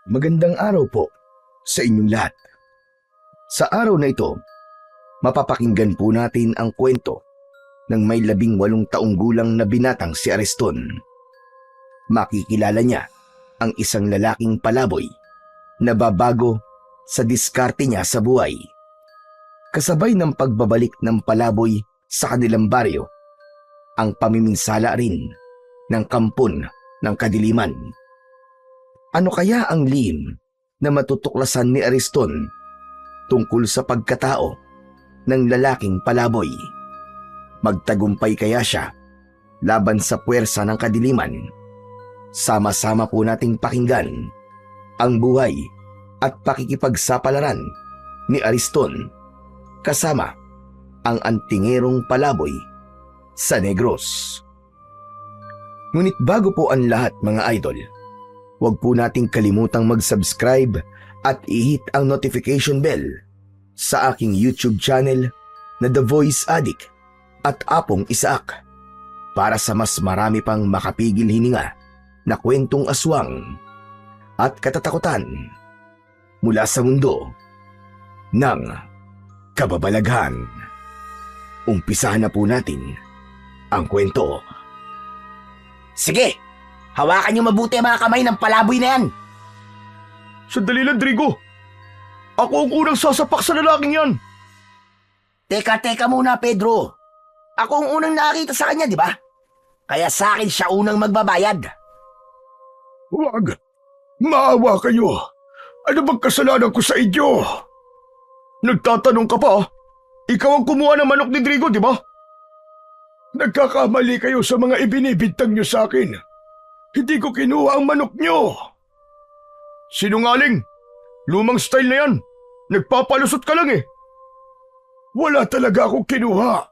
Magandang araw po sa inyong lahat. Sa araw na ito, mapapakinggan po natin ang kwento ng may 18 taong gulang na binatang si Ariston. Makikilala niya ang isang lalaking palaboy na babago sa diskarte niya sa buhay. Kasabay ng pagbabalik ng palaboy sa kanilang baryo, ang pamiminsala rin ng kampon ng kadiliman. Ano kaya ang lihim na matutuklasan ni Ariston tungkol sa pagkatao ng lalaking palaboy? Magtagumpay kaya siya laban sa puwersa ng kadiliman? Sama-sama po nating pakinggan ang buhay at pakikipagsapalaran ni Ariston kasama ang antingerong palaboy sa Negros. Ngunit bago po ang lahat, mga idol, huwag po nating kalimutang mag-subscribe at i-hit ang notification bell sa aking YouTube channel na The Voice Addict at Apong Isaak para sa mas marami pang makapigil hininga na kwentong aswang at katatakutan mula sa mundo ng kababalaghan. Umpisahan na po natin ang kwento. Sige! Hawakan niyo mabuti ang mga kamay ng palaboy na yan! Sandali lang, Drigo. Ako ang unang sasapak sa lalaking yan. Teka muna, Pedro. Ako ang unang nakakita sa kanya, di ba? Kaya sa akin siya unang magbabayad. Huwag. Maawa kayo. Ano bang kasalanan ko sa inyo? Nagtatanong ka pa? Ikaw ang kumuha ng manok ni Drigo, di ba? Nagkakamali kayo sa mga ibinibintang niyo sa akin. Hindi ko kinuha ang manok niyo. Sinungaling. Lumang style na yan. Nagpapalusot ka lang eh. Wala talaga akong kinuha.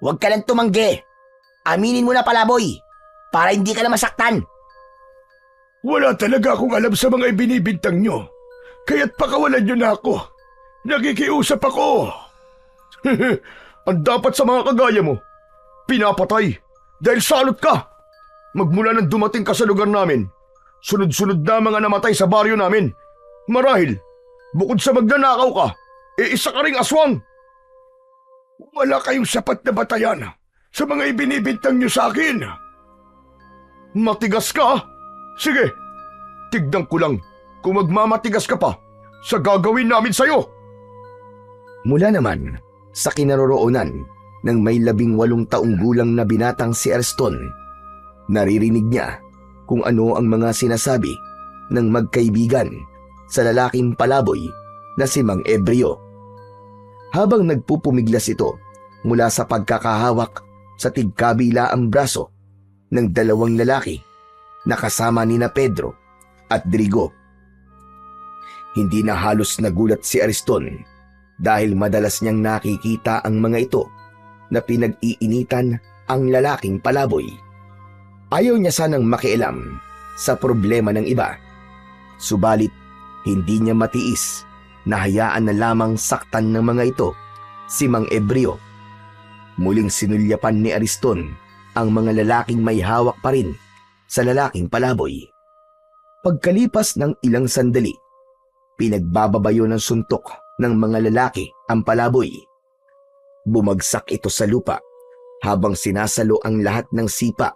Huwag ka lang tumanggi. Aminin mo na, palaboy, para hindi ka na masaktan. Wala talaga akong alam sa mga ibinibintang niyo. Kaya't pakawalan niyo na ako. Nakikiusap ako. Ang dapat sa mga kagaya mo, pinapatay dahil salot ka. Magmula nang dumating ka sa lugar namin, sunod-sunod na mga namatay sa baryo namin. Marahil, bukod sa magnanakaw ka, isa ka ring aswang. Wala kayong sapat na batayan sa mga ibinibintang niyo sa akin. Matigas ka? Sige, tignan ko lang kung magmamatigas ka pa sa gagawin namin sa'yo. Mula naman sa kinaroroonan ng may 18 taong gulang na binatang si Ariston, naririnig niya kung ano ang mga sinasabi ng magkaibigan sa lalaking palaboy na si Mang Ebreo. Habang nagpupumiglas ito mula sa pagkakahawak sa tigkabilaang braso ng 2 lalaki na kasama nina Pedro at Drigo. Hindi na halos nagulat si Ariston dahil madalas niyang nakikita ang mga ito na pinag-iinitan ang lalaking palaboy. Ayaw niya sanang makialam sa problema ng iba, subalit hindi niya matiis na hayaan na lamang saktan ng mga ito si Mang Ebreo. Muling sinulyapan ni Ariston ang mga lalaking may hawak pa rin sa lalaking palaboy. Pagkalipas ng ilang sandali, pinagbababayo ng suntok ng mga lalaki ang palaboy. Bumagsak ito sa lupa habang sinasalo ang lahat ng sipa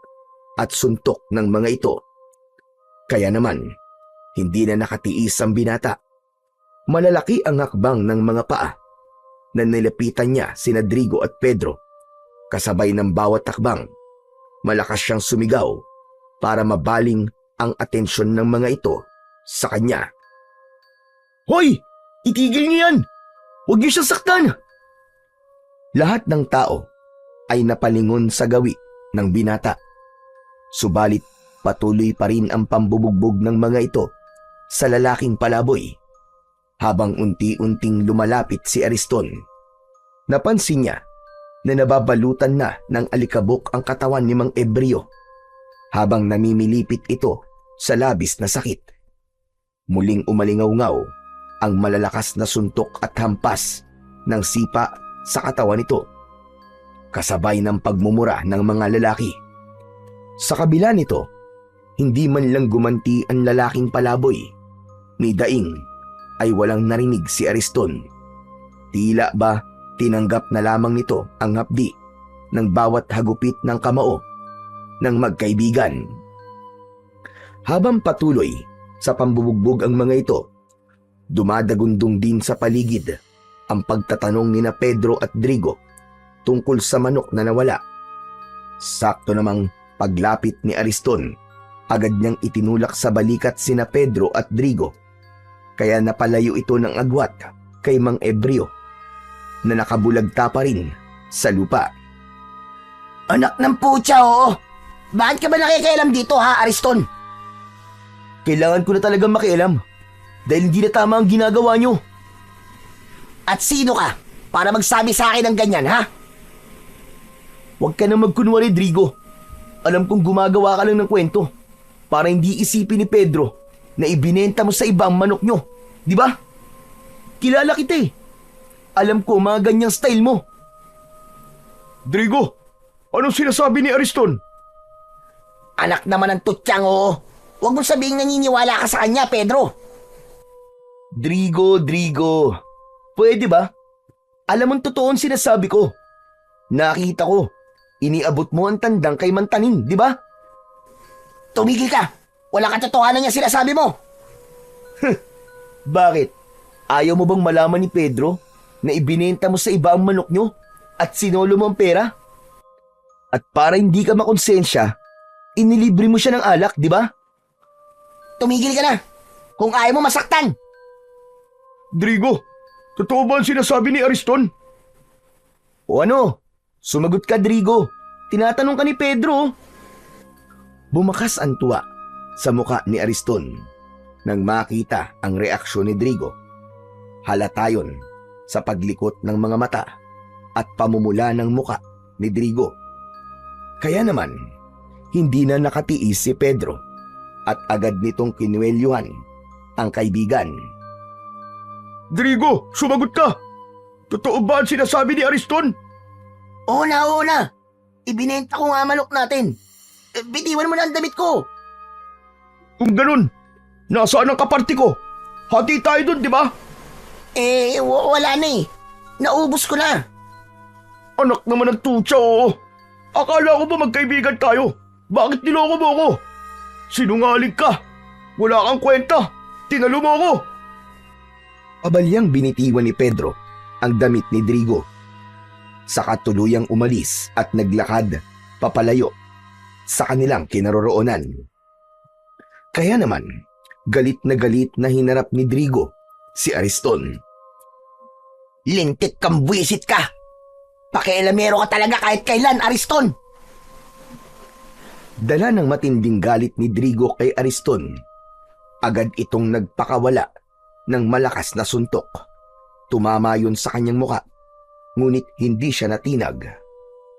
at suntok ng mga ito. Kaya naman, hindi na nakatiis ang binata. Malalaki ang hakbang ng mga paa na nilapitan niya sina Drigo at Pedro. Kasabay ng bawat hakbang, malakas siyang sumigaw para mabaling ang atensyon ng mga ito sa kanya. Hoy! Itigil niyo yan! Huwag niyo siyang saktan! Lahat ng tao ay napalingon sa gawi ng binata. Subalit patuloy pa rin ang pambubugbog ng mga ito sa lalaking palaboy. Habang unti-unting lumalapit si Ariston, napansin niya na nababalutan na ng alikabok ang katawan ni Mang Ebreo habang namimilipit ito sa labis na sakit. Muling umalingaw-ngaw ang malalakas na suntok at hampas ng sipa sa katawan nito, kasabay ng pagmumura ng mga lalaki. Sa kabila nito, Hindi man lang gumanti ang lalaking palaboy. Ni Daing ay walang narinig si Ariston. Tila ba tinanggap na lamang nito ang hapdi ng bawat hagupit ng kamao ng magkaibigan. Habang patuloy sa pambubugbog ang mga ito, dumadagundong din sa paligid ang pagtatanong nina Pedro at Drigo tungkol sa manok na nawala. Sakto namang paglapit ni Ariston, agad niyang itinulak sa balikat sina Pedro at Drigo, kaya napalayo ito ng agwat kay Mang Ebreo na nakabulagta pa rin sa lupa. Anak ng putya, oo. Bakit ka ba nakikialam dito ha, Ariston? Kailangan ko na talagang makialam dahil hindi na tama ang ginagawa niyo. At sino ka para magsabi sa akin ng ganyan, ha? Huwag ka na magkunwari, Drigo. Alam kong gumagawa ka lang ng kwento para hindi isipin ni Pedro na ibinenta mo sa iba ang manok nyo. Di ba? Kilala kita eh. Alam ko mga ganyang style mo. Drigo, anong sinasabi ni Ariston? Anak naman ng tutyang, oo. Huwag mong sabihing naniniwala ka sa kanya, Pedro. Drigo. Pwede ba? Alam mong totoo ang sinasabi ko. Nakita ko. Iniabot mo ang tandang kay Mantanin, di ba? Tumigil ka. Wala katotohanan niya sinasabi mo. Bakit? Ayaw mo bang malaman ni Pedro na ibinenta mo sa iba ang manok nyo at sinolo mo ang pera? At para hindi ka makonsensya, inilibre mo siya ng alak, di ba? Tumigil ka na. Kung ayaw mo masaktan. Drigo, totoo ba ang sinasabi ni Ariston? O ano? Sumagot ka, Drigo. Tinatanong ka ni Pedro. Bumakas ang tuwa sa muka ni Ariston nang makita ang reaksyon ni Drigo. Halata yun sa paglikot ng mga mata at pamumula ng muka ni Drigo. Kaya naman, hindi na nakatiis si Pedro at agad nitong kinuwelyuhan ang kaibigan. Drigo, sumagot ka! Totoo ba ang sinasabi ni Ariston? Oo na. Ibinenta ko nga manok natin. Bitiwan mo na ang damit ko. Kung ganun, nasaan ang kaparti ko? Hati tayo dun, di ba? Wala na eh. Naubos ko na. Anak naman ng tutsa, oo. Akala ko ba magkaibigan tayo? Bakit niloko mo ako? Sinungaling ka. Wala kang kwenta. Tinalo mo ako. Abalyang binitiwan ni Pedro ang damit ni Drigo. Saka tuluyang umalis at naglakad papalayo sa kanilang kinaroroonan. Kaya naman, galit na hinarap ni Drigo si Ariston. Lintik kang buwisit ka. Pakialamero ka talaga kahit kailan, Ariston. Dala ng matinding galit ni Drigo kay Ariston, agad itong nagpakawala ng malakas na suntok. Tumama yun sa kanyang muka, ngunit hindi siya natinag.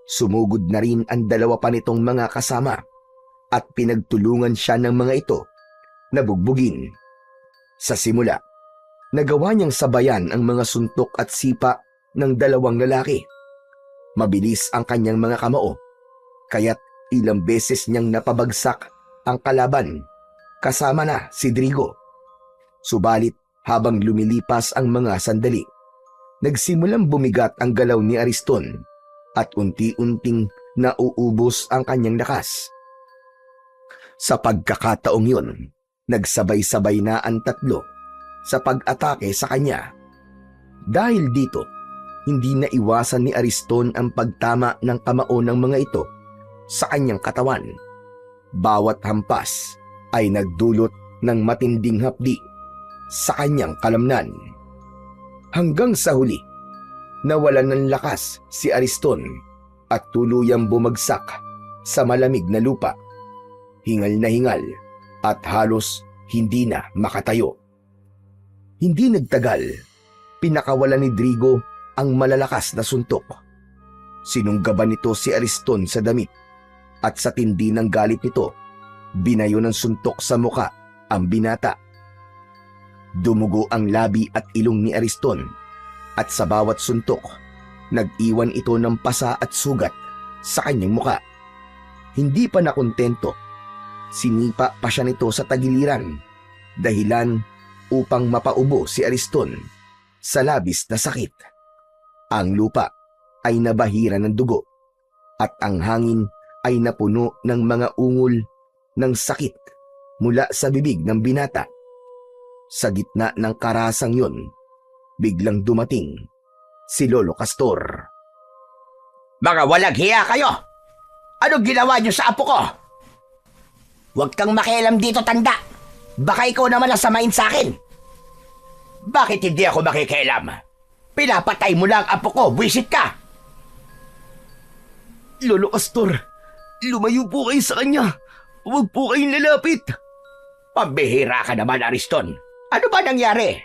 Sumugod na rin ang dalawa pa nitong mga kasama at pinagtulungan siya ng mga ito na bugbugin. Sa simula, nagawa niyang sabayan ang mga suntok at sipa ng dalawang lalaki. Mabilis ang kanyang mga kamao, kaya't ilang beses niyang napabagsak ang kalaban kasama na si Drigo. Subalit habang lumilipas ang mga sandali, nagsimulang bumigat ang galaw ni Ariston at unti-unting nauubos ang kanyang lakas. Sa pagkakataong yun, nagsabay-sabay na ang tatlo sa pag-atake sa kanya. Dahil dito, hindi na iwasan ni Ariston ang pagtama ng kamao ng mga ito sa kanyang katawan. Bawat hampas ay nagdulot ng matinding hapdi sa kanyang kalamnan. Hanggang sa huli, nawalan ng lakas si Ariston at tuluyang bumagsak sa malamig na lupa. Hingal na hingal at halos hindi na makatayo. Hindi nagtagal, pinakawalan ni Drigo ang malalakas na suntok. Sinunggaban nito si Ariston sa damit at sa tindi ng galit nito, binayo ng suntok sa muka ang binata. Dumugo ang labi at ilong ni Ariston at sa bawat suntok, nag-iwan ito ng pasa at sugat sa kanyang muka. Hindi pa nakontento, Sinipa pa siya nito sa tagiliran, dahilan upang mapaubo si Ariston sa labis na sakit. Ang lupa ay nabahira ng dugo at ang hangin ay napuno ng mga ungol ng sakit mula sa bibig ng binata. Sa gitna ng karasang yun, biglang dumating si Lolo Castor. Mga walang hiya kayo! Anong ginawa niyo sa apo ko? Huwag kang makialam dito, tanda. Baka ikaw naman ang samain sa akin. Bakit hindi ako makikialam? Pinapatay mo lang ang apo ko, buwisit ka! Lolo Castor, lumayo po kayo sa kanya. Huwag po kayong lalapit. Pambihira ka naman, Ariston. Ano ba nangyari?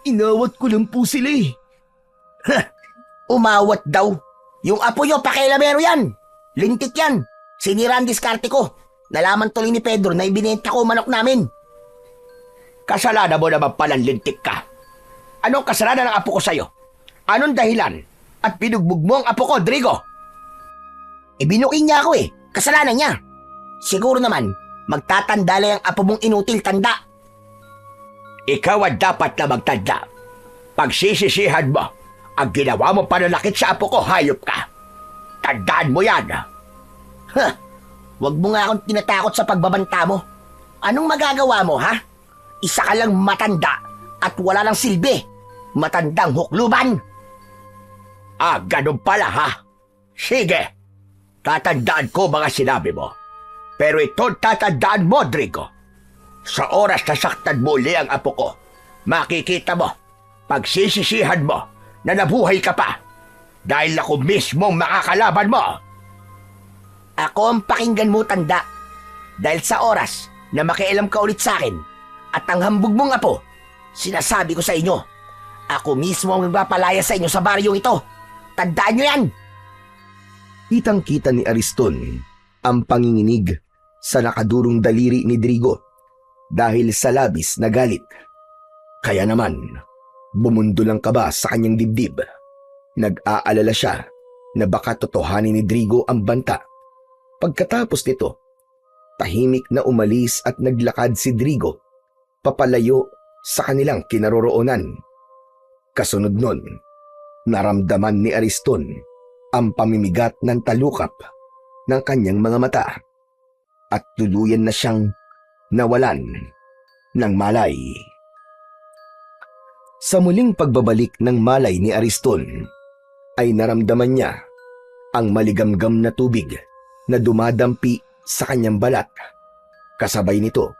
Inawat ko lang po sila eh. Umawat daw. Yung apo nyo, pakialamero yan. Lintik yan. Sinira ang diskarte ko. Nalaman tuloy ni Pedro na ibinenta ko manok namin. Kasalanan mo naman palang lintik ka. Anong kasalanan ng apo ko sa'yo? Anong dahilan? At pinugbog mo ang apo ko, Drigo? Ibinukin niya ako eh. Kasalanan niya. Siguro naman, magtatandala ang apo mong inutil, tanda. Ikaw ang dapat na magtanda. Pagsisisihan mo, ang ginawa mo pananakit sa apo ko, hayop ka. Tandaan mo yan. Huwag mo nga akong tinatakot sa pagbabanta mo. Anong magagawa mo, ha? Isa ka lang matanda at wala lang silbi. Matandang hukluban. Ah, ganun pala, ha? Sige. Tatandaan ko mga sinabi mo. Pero ito tatandaan mo, Drigo. Sa oras na saktan mo uli ang apo ko, makikita mo, pagsisisihan mo, na nabuhay ka pa. Dahil ako mismong makakalaban mo. Ako ang pakinggan mo, tanda. Dahil sa oras na makialam ka ulit sa akin at ang hambog mong apo, sinasabi ko sa inyo, ako mismo ang magpapalaya sa inyo sa baryong ito. Tandaan nyo yan! Kitang-kita ni Ariston ang panginginig sa nakadurong daliri ni Drigo dahil sa labis na galit. Kaya naman, bumundo lang kaba sa kanyang dibdib. Nag-aalala siya na baka totohanin ni Drigo ang banta. Pagkatapos nito, tahimik na umalis at naglakad si Drigo papalayo sa kanilang kinaroroonan. Kasunod nun, naramdaman ni Ariston ang pamimigat ng talukap ng kanyang mga mata at tuluyan na siyang nawalan ng malay. Sa muling pagbabalik ng malay ni Ariston, ay naramdaman niya ang maligamgam na tubig na dumadampi sa kanyang balat. Kasabay nito,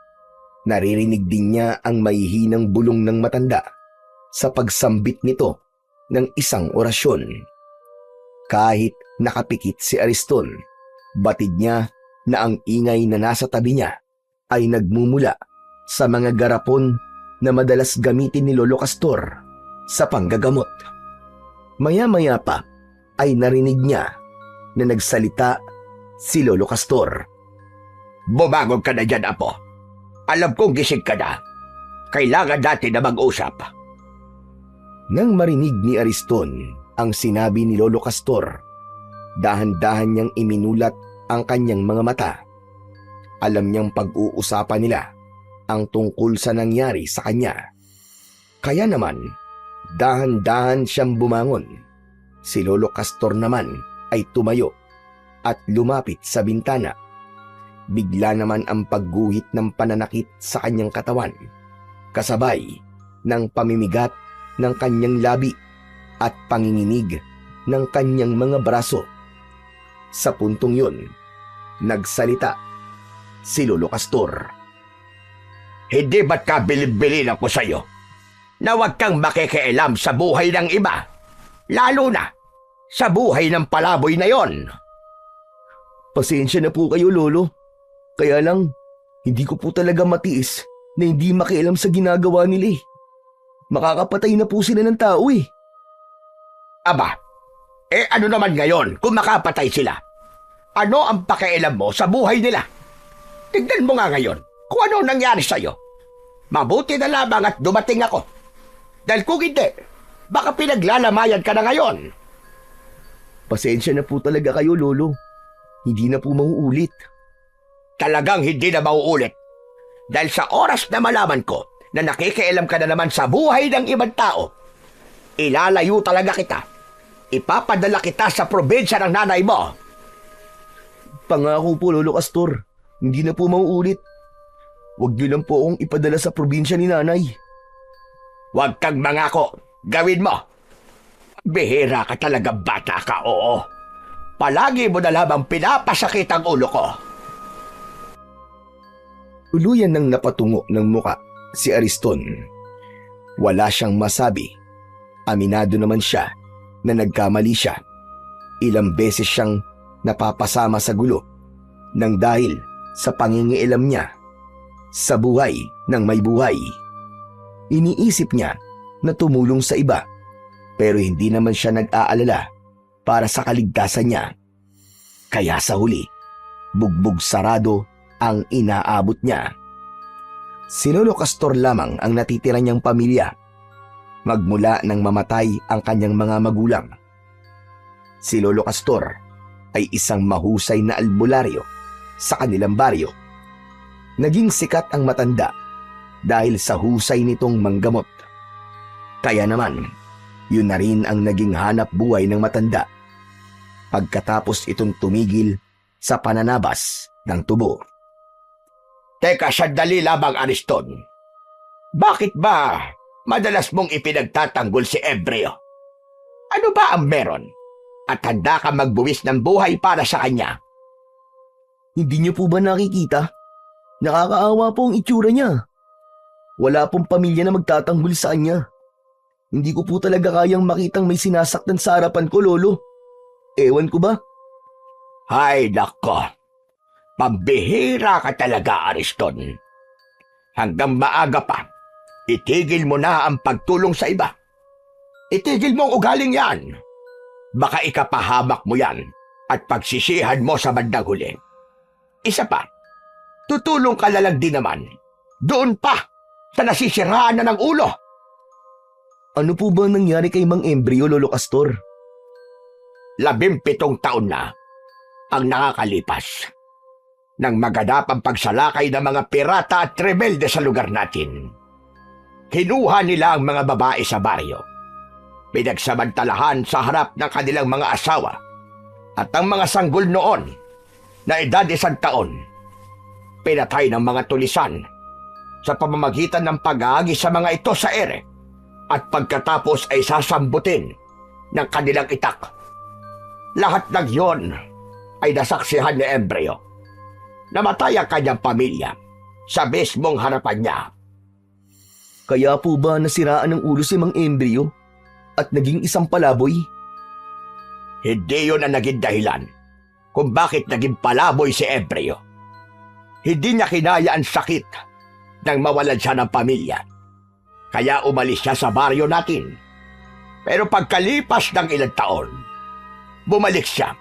naririnig din niya ang mahihinang bulong ng matanda sa pagsambit nito ng isang orasyon. Kahit nakapikit si Ariston, batid niya na ang ingay na nasa tabi niya ay nagmumula sa mga garapon na madalas gamitin ni Lolo Castor sa panggagamot. Maya-maya pa ay narinig niya na nagsalita si Lolo Castor. Bumagog ka na dyan, apo. Alam kong gising ka na. Kailangan natin na mag-usap. Nang marinig ni Ariston ang sinabi ni Lolo Castor, dahan-dahan niyang iminulat ang kanyang mga mata. Alam niyang pag-uusapan nila ang tungkol sa nangyari sa kanya. Kaya naman, dahan-dahan siyang bumangon. Si Lolo Castor naman ay tumayo at lumapit sa bintana. Bigla naman ang pagguhit ng pananakit sa kanyang katawan, kasabay ng pamimigat ng kanyang labi at panginginig ng kanyang mga braso. Sa puntong yun, nagsalita si Lolo Castor. Hindi ba't kabilib-bilin ako sa'yo na huwag kang makikialam sa buhay ng iba, lalo na sa buhay ng palaboy na yon? Pasensya na po kayo, Lolo. Kaya lang, hindi ko po talaga matiis na hindi makialam sa ginagawa nila eh. Makakapatay na po sila ng tao eh. Aba, ano naman ngayon kung makapatay sila? Ano ang pakialam mo sa buhay nila? Tignan mo nga ngayon kung ano nangyari sa'yo. Mabuti na lamang at dumating ako. Dahil kung hindi, baka pinaglalamayan ka na ngayon. Pasensya na po talaga kayo, Lolo. Hindi na po mauulit. Talagang hindi na mauulit. Dahil sa oras na malaman ko na nakikialam ka na naman sa buhay ng ibang tao, ilalayo talaga kita. Ipapadala kita sa probinsya ng nanay mo. Pangako po, Lolo Castor. Hindi na po mauulit. Huwag niyo lang po akong ipadala sa probinsya ni nanay. Huwag kang mangako. Gawin mo. Bihira ka talaga, bata ka, oo. Palagi mo na lamang pinapasakit ang ulo ko. Tuluyan nang napatungo ng muka si Ariston. Wala siyang masabi. Aminado naman siya na nagkamali siya. Ilang beses siyang napapasama sa gulo nang dahil sa pangingialam niya sa buhay ng may buhay. Iniisip niya na tumulong sa iba pero hindi naman siya nag-aalala para sa kaligtasan niya. Kaya sa huli, bugbog sarado ang inaabot niya. Si Lolo Castor lamang ang natitira niyang pamilya magmula nang mamatay ang kanyang mga magulang. Si Lolo Castor ay isang mahusay na albularyo sa kanilang baryo. Naging sikat ang matanda dahil sa husay nitong manggamot. Kaya naman, yun na rin ang naging hanap buhay ng matanda pagkatapos itong tumigil sa pananabas ng tubo. Teka, sandali lamang, Ariston. Bakit ba madalas mong ipinagtatanggol si Ebreo? Ano ba ang meron? At handa ka magbuwis ng buhay para sa kanya? Hindi niyo po ba nakikita? Nakakaawa po ang itsura niya. Wala pong pamilya na magtatanggol sa kanya. Hindi ko po talaga kayang makitang may sinasaktan sa harapan ko, Lolo. Ewan ko ba? Hay nako. Pambihira ka talaga, Ariston. Hanggang maaga pa, itigil mo na ang pagtulong sa iba. Itigil mo ang ugaling yan. Baka ikapahamak mo yan at pagsisihan mo sa bandang huli. Isa pa, tutulong ka na lang din naman. Doon pa, sa nasisiraan na ng ulo. Ano po ba nangyari kay Mang Embryo, Lolo Castor? 17 taon na ang nakakalipas nang maganap ang pagsalakay ng mga pirata at rebelde sa lugar natin. Kinuha nila ang mga babae sa baryo. Pinagsamantalahan sa harap ng kanilang mga asawa at ang mga sanggol noon na edad 1 taon. Pinatay ng mga tulisan sa pamamagitan ng pag-aagi sa mga ito sa ere at pagkatapos ay sasambutin ng kanilang itak. Lahat ng yon ay nasaksihan ni Embryo. Namatay ang kanyang pamilya sa mismong harapan niya. Kaya po ba nasiraan ng ulo si Mang Embryo at naging isang palaboy? Hindi yun ang naging dahilan kung bakit naging palaboy si Embryo. Hindi niya kinaya ang sakit nang mawalan siya ng pamilya. Kaya umalis siya sa baryo natin. Pero pagkalipas ng ilang taon, bumalik siya.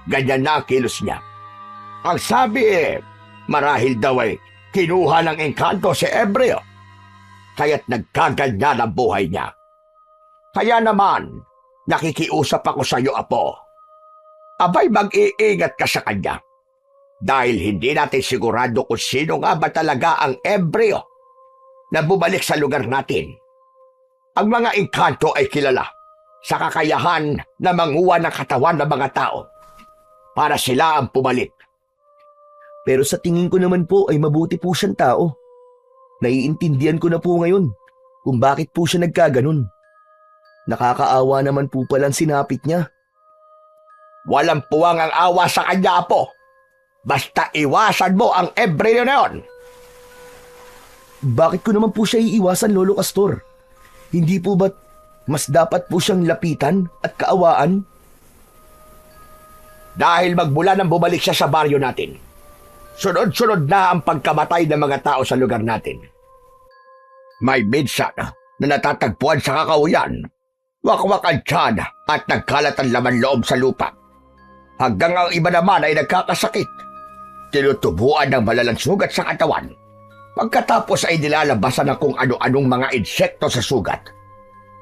Ganyan na ang kilos niya. Ang sabi marahil daw ay kinuha ng engkanto si Embryo. Kaya't nagkaganyan ang buhay niya. Kaya naman, nakikiusap ako sa iyo, Apo. Abay, mag-iingat ka sa kanya. Dahil hindi natin sigurado kung sino nga ba talaga ang Embryo na bumalik sa lugar natin. Ang mga engkanto ay kilala sa kakayahan na manguha ng katawan ng mga tao para sila ang pumalik. Pero sa tingin ko naman po ay mabuti po siyang tao. Naiintindihan ko na po ngayon kung bakit po siya nagkaganon. Nakakaawa naman po palang sinapit niya. Walang puwang ang awa sa kanya, Apo. Basta iwasan mo ang Embryo na yon. Bakit ko naman po siya iiwasan, Lolo Castor? Hindi po ba't mas dapat po siyang lapitan at kaawaan? Dahil magmula nang bumalik siya sa baryo natin, sunod-sunod na ang pagkamatay ng mga tao sa lugar natin. May minsan na natatagpuan sa kakauyan, wakwak ang tiyan at nagkalat ang laman loob sa lupa. Hanggang ang iba naman ay nagkakasakit. Tinutubuan ng malalang sugat sa katawan. Pagkatapos ay nilalabasan ng kung ano-anong mga insekto sa sugat.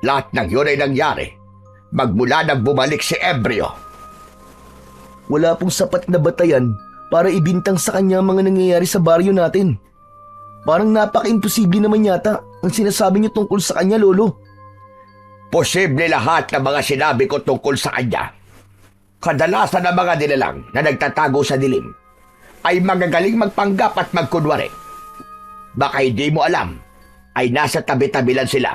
Lahat ng yun ay nangyari magmula nang bumalik si Embryo. Wala pong sapat na batayan para ibintang sa kanya ang mga nangyayari sa baryo natin. Parang napaka-imposible naman yata ang sinasabi niyo tungkol sa kanya, Lolo. Posible lahat ng mga sinabi ko tungkol sa kanya. Kadalasan ng mga nilalang na nagtatago sa dilim ay magagaling magpanggap at magkunwari. Baka hindi mo alam, ay nasa tabi-tabi lang sila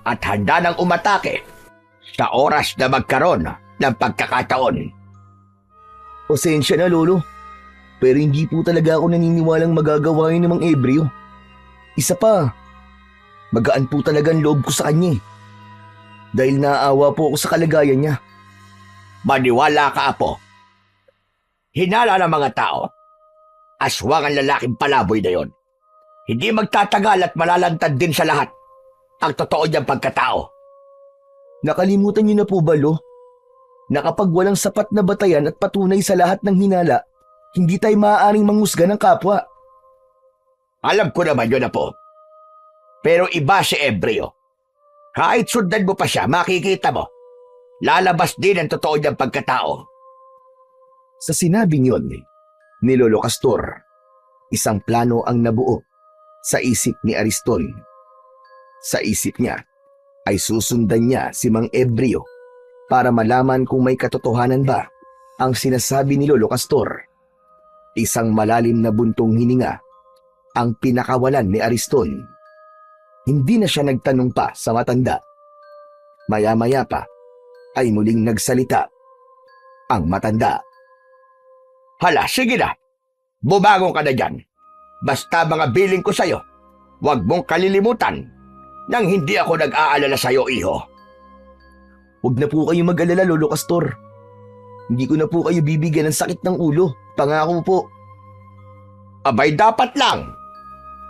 at handa nang umatake sa oras na magkaroon ng pagkakataon. Pasensya na, Lolo. Pero hindi po talaga ako naniniwalang magagawa yun ng Mang Ebreo. Isa pa, magaan po talaga ang loob ko sa kanya eh. Dahil naaawa po ako sa kalagayan niya. Maniwala ka, Apo. Hinala ng mga tao. Aswang ang lalaking palaboy na yon. Hindi magtatagal at malalantad din sa lahat ang totoo niyang pagkatao. Nakalimutan niyo na po ba, Lo? Na kapag walang sapat na batayan at patunay sa lahat ng hinala, hindi tayo maaaring manghusga ng kapwa. Alam ko naman yun, Apo. Pero iba si Ebreo. Kahit sundan mo pa siya, makikita mo. Lalabas din ang totoo niyang pagkatao. Sa sinabing yun ni Lolo Castor, isang plano ang nabuo sa isip ni Ariston. Sa isip niya ay susundan niya si Mang Ebreo para malaman kung may katotohanan ba ang sinasabi ni Lolo Castor. Isang malalim na buntong hininga ang pinakawalan ni Ariston. Hindi na siya nagtanong pa sa matanda. Maya-maya pa ay muling nagsalita ang matanda. Hala, sige na. Bumangon ka na dyan. Basta mga biling ko sa'yo, huwag mong kalilimutan nang hindi ako nag-aalala sa'yo, iho. Huwag na po kayo mag-alala, Lolo Castor. Hindi ko na po kayo bibigyan ng sakit ng ulo. Pangako po. Abay, dapat lang.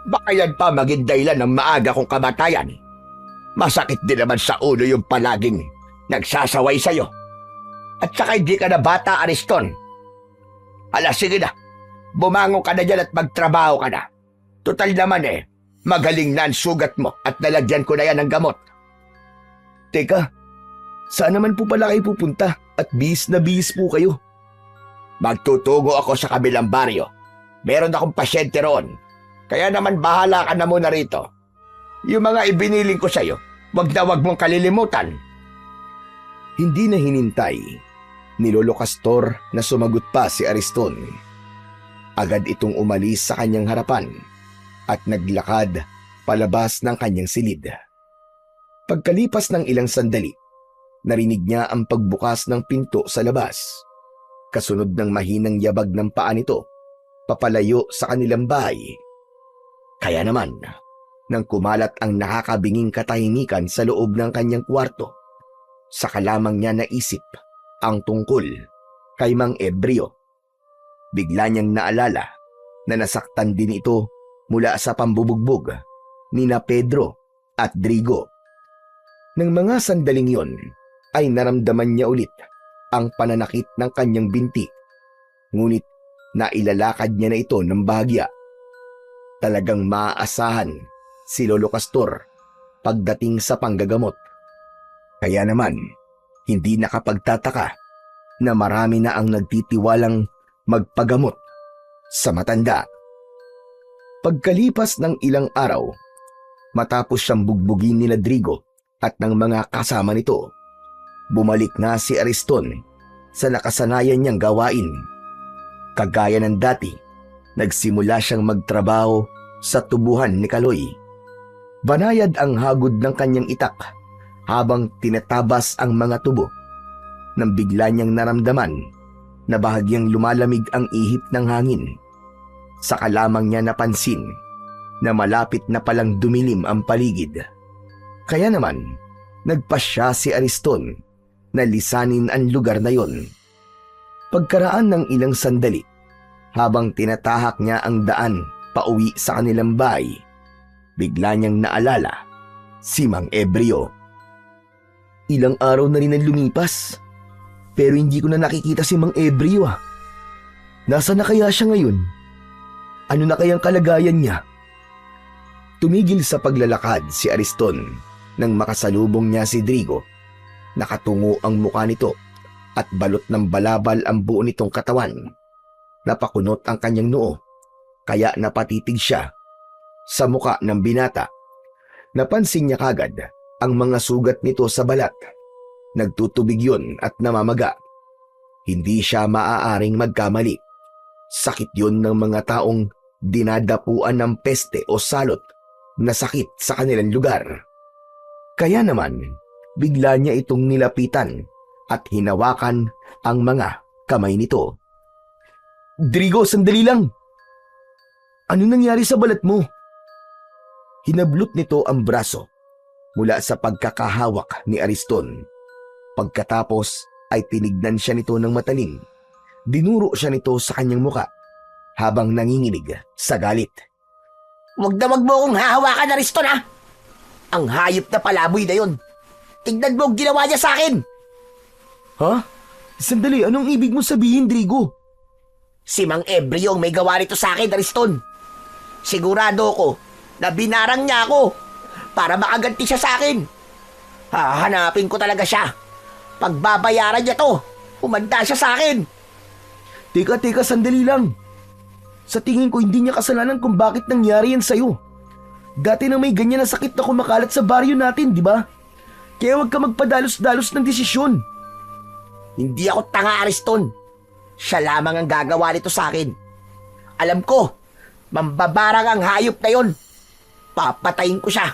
Baka yan pa maging dahilan ng maaga kong kamatayan. Masakit din naman sa ulo yung palaging nagsasaway sa'yo. At saka hindi ka na bata, Ariston. Hala, sige na. Bumangon ka na dyan at magtrabaho ka na. Total naman magaling na ang sugat mo at nalagyan ko na yan ng gamot. Teka, saan naman po pala kayo pupunta at bihis na bihis po kayo? Magtutungo ako sa kabilang baryo. Meron akong pasyente roon. Kaya naman bahala ka na muna rito. Yung mga ibiniling ko sa'yo, wag mong kalilimutan. Hindi na hinintay ni Lolo Castor na sumagot pa si Ariston. Agad itong umalis sa kanyang harapan at naglakad palabas ng kanyang silid. Pagkalipas ng ilang sandali, narinig niya ang pagbukas ng pinto sa labas. Kasunod ng mahinang yabag ng paa nito, papalayo sa kanilang bahay. Kaya naman, nang kumalat ang nakakabinging katahimikan sa loob ng kanyang kwarto, saka lamang niya naisip ang tungkol kay Mang Ebreo. Bigla niyang naalala na nasaktan din ito mula sa pambubugbog ni na Pedro at Drigo. Nang mga sandaling yon ay naramdaman niya ulit ang pananakit ng kanyang binti. Ngunit nailalakad niya na ito ng bahagya. Talagang maaasahan si Lolo Castor pagdating sa panggagamot. Kaya naman, hindi nakapagtataka na marami na ang nagtitiwalang magpagamot sa matanda. Pagkalipas ng ilang araw, matapos siyang bugbugin ni Drigo at ng mga kasama nito, bumalik na si Ariston sa nakasanayan niyang gawain. Kagaya ng dati, nagsimula siyang magtrabaho sa tubuhan ni Kaloy. Banayad ang hagod ng kanyang itak habang tinatabas ang mga tubo. Nang bigla niyang naramdaman na bahagyang lumalamig ang ihip ng hangin. Saka lamang niya napansin na malapit na palang dumilim ang paligid. Kaya naman, nagpasya si Ariston na lisanin ang lugar na yon. Pagkaraan ng ilang sandali, habang tinatahak niya ang daan pauwi sa kanilang bahay, bigla niyang naalala si Mang Ebreo. Ilang araw na rin ang lumipas, pero hindi ko na nakikita si Mang Ebreo. Nasaan na kaya siya ngayon? Ano na kayang kalagayan niya? Tumigil sa paglalakad si Ariston nang makasalubong niya si Drigo. Nakatungo ang mukha nito at balot ng balabal ang buo nitong katawan. napakunot ang kanyang noo, kaya napatitig siya sa muka ng binata. Napansin niya kagad ang mga sugat nito sa balat. Nagtutubig yun at namamaga. Hindi siya maaaring magkamali. Sakit yun ng mga taong dinadapuan ng peste o salot na sakit sa kanilang lugar. Kaya naman, bigla niya itong nilapitan at hinawakan ang mga kamay nito. Drigo, sandali lang! Ano nangyari sa balat mo? Hinablot nito ang braso mula sa pagkakahawak ni Ariston. Pagkatapos ay tinignan siya nito ng matalim. Dinuro siya nito sa kanyang muka habang nanginginig sa galit. Wag mo akong hahawakan, Ariston, ha? Ang hayop na palaboy na yun. Tignan mo ang ginawa niya sa akin. Ha? Sandali, anong ibig mo sabihin, Drigo? Si Mang Ebrio ang may gawa nito sa akin, Ariston. Sigurado ko na binarang niya ako para makaganti siya sa akin. Hahanapin ko talaga siya. Pagbabayaran niya to, umanda siya sa akin. Teka, sandali lang. Sa tingin ko hindi niya kasalanan kung bakit nangyari yan sa'yo. Dati na may ganyan na sakit na kumakalat sa baryo natin, di ba? Kaya huwag ka magpadalos-dalos ng desisyon. Hindi ako tanga, Ariston. Siya lamang ang gagawa nito sa akin. Alam ko, mambabarang ang hayop na yon. Papatayin ko siya.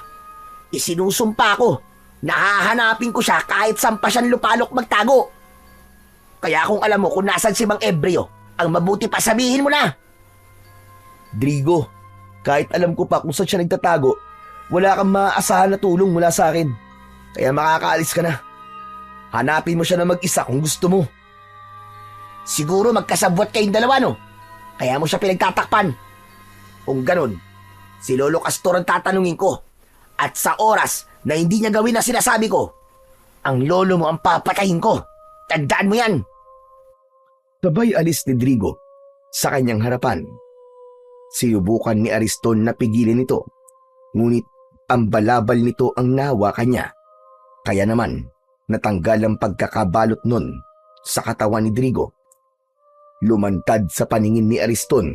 Isinusumpa ko. Nahahanapin ko siya kahit saan pa siyang lupalok magtago. Kaya kung alam mo kung nasan si Mang Ebrio, ang mabuti pa sabihin mo na. Drigo, kahit alam ko pa kung saan siya nagtatago, wala kang maaasahan na tulong mula sa akin. Kaya makakaalis ka na. Hanapin mo siya na mag-isa kung gusto mo. Siguro magkasabwat kayong dalawa, no? Kaya mo siya pinagtatakpan. Kung ganun, si Lolo Castor ang tatanungin ko. At sa oras na hindi niya gawin na sinasabi ko, ang lolo mo ang papatayin ko. Tandaan mo yan. Sabay alis ni Drigo sa kanyang harapan. Sinubukan ni Ariston na pigilin ito, ngunit ang balabal nito ang nahawakan niya. Kaya naman, natanggal ang pagkakabalot nun sa katawan ni Drigo. Lumantad sa paningin ni Ariston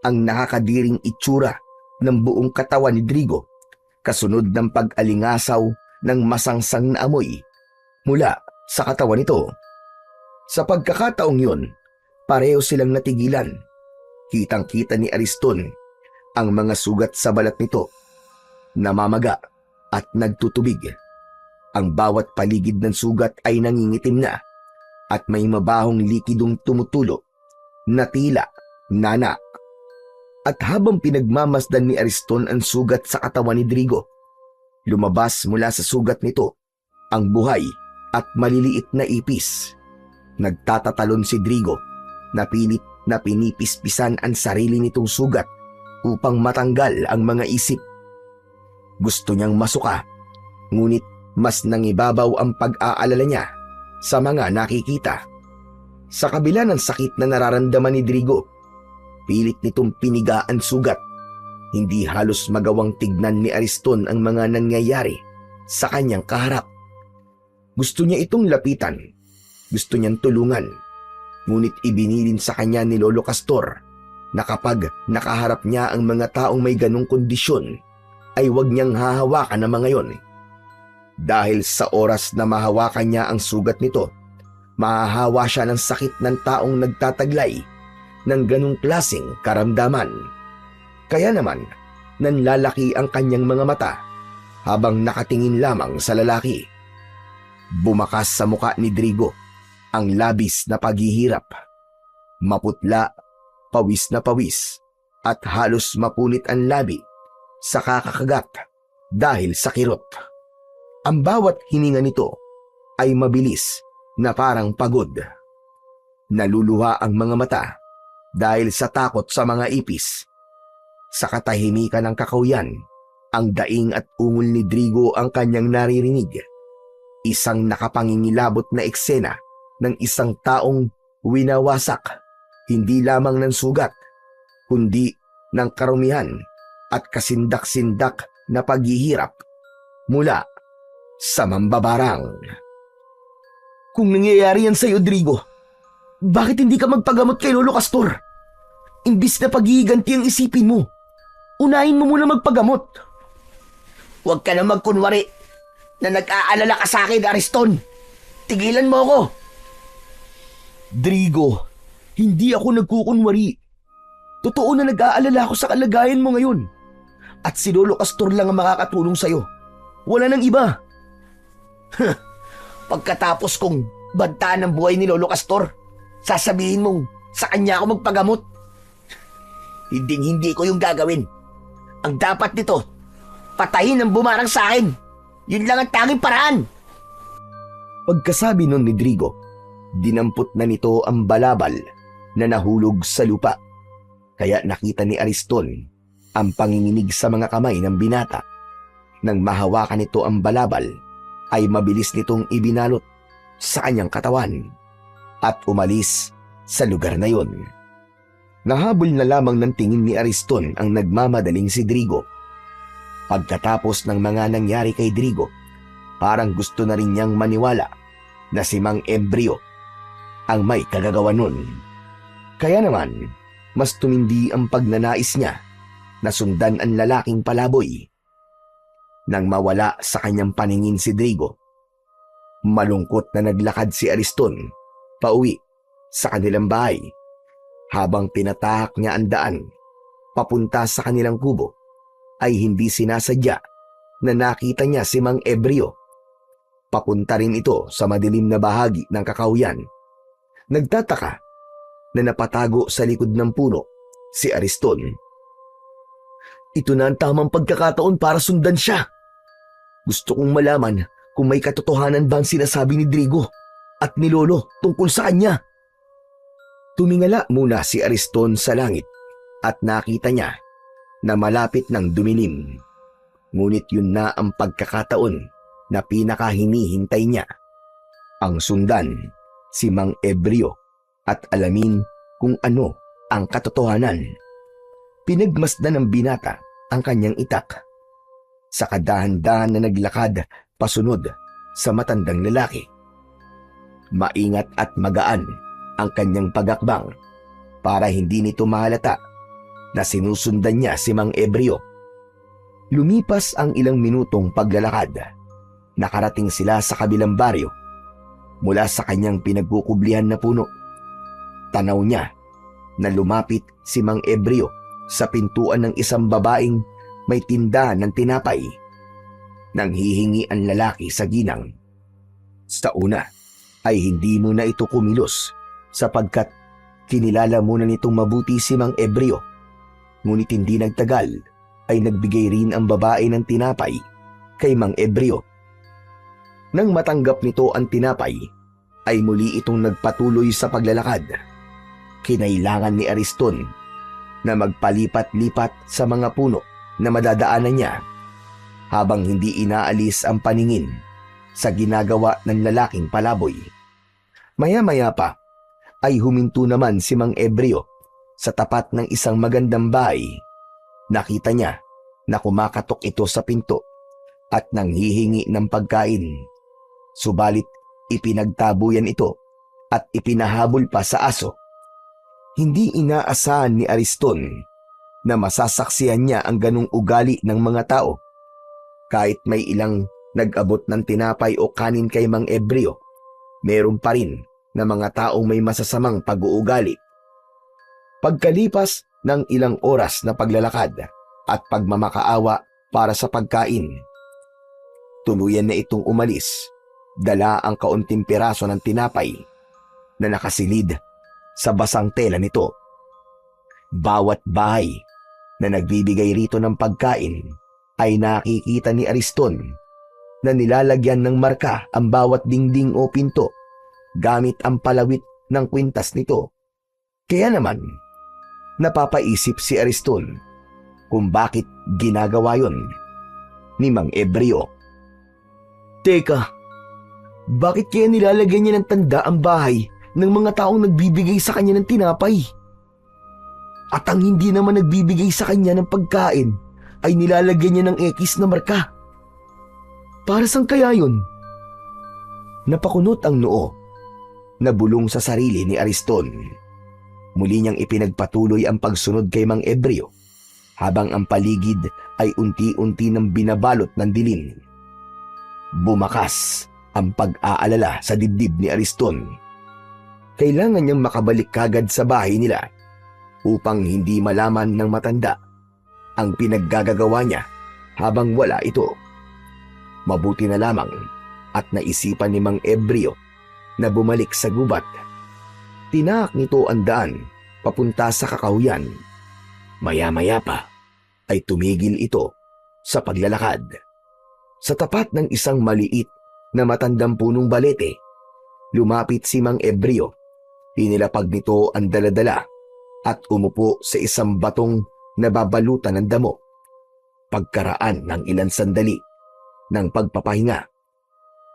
ang nakakadiring itsura ng buong katawan ni Drigo, kasunod ng pag-alingasaw ng masangsang na amoy mula sa katawan nito. Sa pagkakataong yun, pareho silang natigilan. Kitang-kita ni Ariston ang mga sugat sa balat nito, namamaga at nagtutubig. Ang bawat paligid ng sugat ay nangingitim na at may mabahong likidong tumutulo na tila nana. At habang pinagmamasdan ni Ariston ang sugat sa katawan ni Drigo, lumabas mula sa sugat nito ang buhay at maliliit na ipis. Nagtatatalon si Drigo na pilit na pinipispisan ang sarili nitong sugat upang matanggal ang mga isip. Gusto niyang masuka, ngunit mas nangibabaw ang pag-aalala niya sa mga nakikita. Sa kabila ng sakit na nararamdaman ni Drigo, pilit nitong piniga ang sugat. Hindi halos magawang tignan ni Ariston ang mga nangyayari sa kanyang kaharap. Gusto niya itong lapitan, gusto niyang tulungan, ngunit ibinilin sa kanya ni Lolo Castor na kapag nakaharap niya ang mga taong may ganong kondisyon, ay huwag niyang hahawakan ang mga yon. Dahil sa oras na mahawakan niya ang sugat nito, mahahawa siya ng sakit ng taong nagtataglay ng ganong klaseng karamdaman. Kaya naman, nanlalaki ang kanyang mga mata habang nakatingin lamang sa lalaki. Bumakas sa muka ni Drigo ang labis na paghihirap. Maputla, pawis na pawis, at halos mapunit ang labi sa kakakagat dahil sa kirot. Ang bawat hininga nito ay mabilis na parang pagod. Naluluha ang mga mata dahil sa takot sa mga ipis. Sa katahimikan ng kakauyan, ang daing at ungol ni Drigo ang kanyang naririnig. Isang nakapangingilabot na eksena ng isang taong winawasak, hindi lamang ng sugat, kundi ng karumihan at kasindak-sindak na paghihirap mula sa mambabarang. Kung nangyayari yan sa'yo, Drigo, bakit hindi ka magpagamot kay Lolo Castor? Imbis na paghihiganti ang isipin mo, unahin mo muna magpagamot. Huwag ka na magkunwari na nag-aalala ka sa akin, Ariston. Tigilan mo ako. Drigo, hindi ako nagkukunwari. Totoo na nag-aalala ako sa kalagayan mo ngayon. At si Lolo Castor lang ang makakatulong sa'yo. Wala nang iba. Pagkatapos kong bantaan ng buhay ni Lolo Castor, sasabihin mong sa kanya ako magpagamot. Hindi ko yung gagawin. Ang dapat nito, patayin ang bumarang sa akin. Yun lang ang tanging paraan. Pagkasabi nun ni Drigo, dinampot na nito ang balabal na nahulog sa lupa. Kaya nakita ni Ariston ang panginginig sa mga kamay ng binata. Nang mahawakan nito ang balabal, ay mabilis nitong ibinalot sa kanyang katawan at umalis sa lugar na yon. Nahabol na lamang ng tingin ni Ariston ang nagmamadaling si Drigo. Pagkatapos ng mga nangyari kay Drigo, parang gusto na rin niyang maniwala na si Mang Ebreo ang may kagagawa nun. Kaya naman, mas tumindi ang pagnanais niya na sundan ang lalaking palaboy. Nang mawala sa kanyang paningin si Drigo, malungkot na naglakad si Ariston pauwi sa kanilang bahay. Habang tinatahak niya ang daan papunta sa kanilang kubo, ay hindi sinasadya na nakita niya si Mang Ebreo. Papunta rin ito sa madilim na bahagi ng kakauyan. Nagtataka na napatago sa likod ng puno si Ariston. Ito na ang tamang pagkakataon para sundan siya. Gusto kong malaman kung may katotohanan ba ang sinasabi ni Drigo at ni Lolo tungkol sa kanya. Tumingala muna si Ariston sa langit at nakita niya na malapit ng dumilim. Ngunit yun na ang pagkakataon na pinakahinihintay niya. Ang sundan si Mang Ebreo at alamin kung ano ang katotohanan. Pinagmasdan ng binata ang kanyang itak. Sa kadahan-dahan na naglakad pasunod sa matandang lalaki. Maingat at magaan ang kanyang pagakbang para hindi nito mahalata na sinusundan niya si Mang Ebreo. Lumipas ang ilang minutong paglalakad. Nakarating sila sa kabilang baryo. Mula sa kanyang pinagkukublihan na puno, tanaw niya na lumapit si Mang Ebreo sa pintuan ng isang babaeng may tinda ng tinapay. Nang hihingi ang lalaki sa ginang. Sa una ay hindi muna ito kumilos sapagkat kinilala muna nitong mabuti si Mang Ebreo. Ngunit hindi nagtagal ay nagbigay rin ang babae ng tinapay kay Mang Ebreo. Nang matanggap nito ang tinapay, ay muli itong nagpatuloy sa paglalakad. Kinailangan ni Ariston na magpalipat-lipat sa mga puno na madadaanan niya habang hindi inaalis ang paningin sa ginagawa ng lalaking palaboy. Maya-maya pa ay huminto naman si Mang Ebreo sa tapat ng isang magandang bahay. Nakita niya na kumakatok ito sa pinto at nanghihingi ng pagkain. Subalit ipinagtabuyan ito at ipinahabol pa sa aso. Hindi inaasahan ni Ariston na masasaksihan niya ang ganong ugali ng mga tao. Kahit may ilang nag-abot ng tinapay o kanin kay Mang Ebreo, meron pa rin na mga taong may masasamang pag-uugali. Pagkalipas ng ilang oras na paglalakad at pagmamakaawa para sa pagkain, tuluyan na itong umalis, dala ang kaunting piraso ng tinapay na nakasilid sa basang tela nito. Bawat bahay na nagbibigay rito ng pagkain ay nakikita ni Ariston na nilalagyan ng marka ang bawat dingding o pinto gamit ang palawit ng kwintas nito. Kaya naman, napapaisip si Ariston kung bakit ginagawa yon ni Mang Ebreo. Teka, bakit kaya nilalagyan niya ng tanda ang bahay ng mga taong nagbibigay sa kanya ng tinapay? At ang hindi naman nagbibigay sa kanya ng pagkain ay nilalagyan niya ng X na marka. Para saan kaya yun? Napakunot ang noo na bulong sa sarili ni Ariston. Muli niyang ipinagpatuloy ang pagsunod kay Mang Ebreo habang ang paligid ay unti-unti nang binabalot ng dilim. Bumakas ang pag-aalala sa dibdib ni Ariston. Kailangan niyang makabalik kagad sa bahay nila upang hindi malaman ng matanda ang pinaggagawa niya habang wala ito. Mabuti na lamang at naisipan ni Mang Ebreo na bumalik sa gubat. Tinaak nito ang daan papunta sa kakahuyan. Maya-maya pa ay tumigil ito sa paglalakad. Sa tapat ng isang maliit na matandang punong balete, lumapit si Mang Ebreo. Inilapag nito ang daladala at umupo sa isang batong nababalutan ng damo. Pagkaraan ng ilang sandali ng pagpapahinga,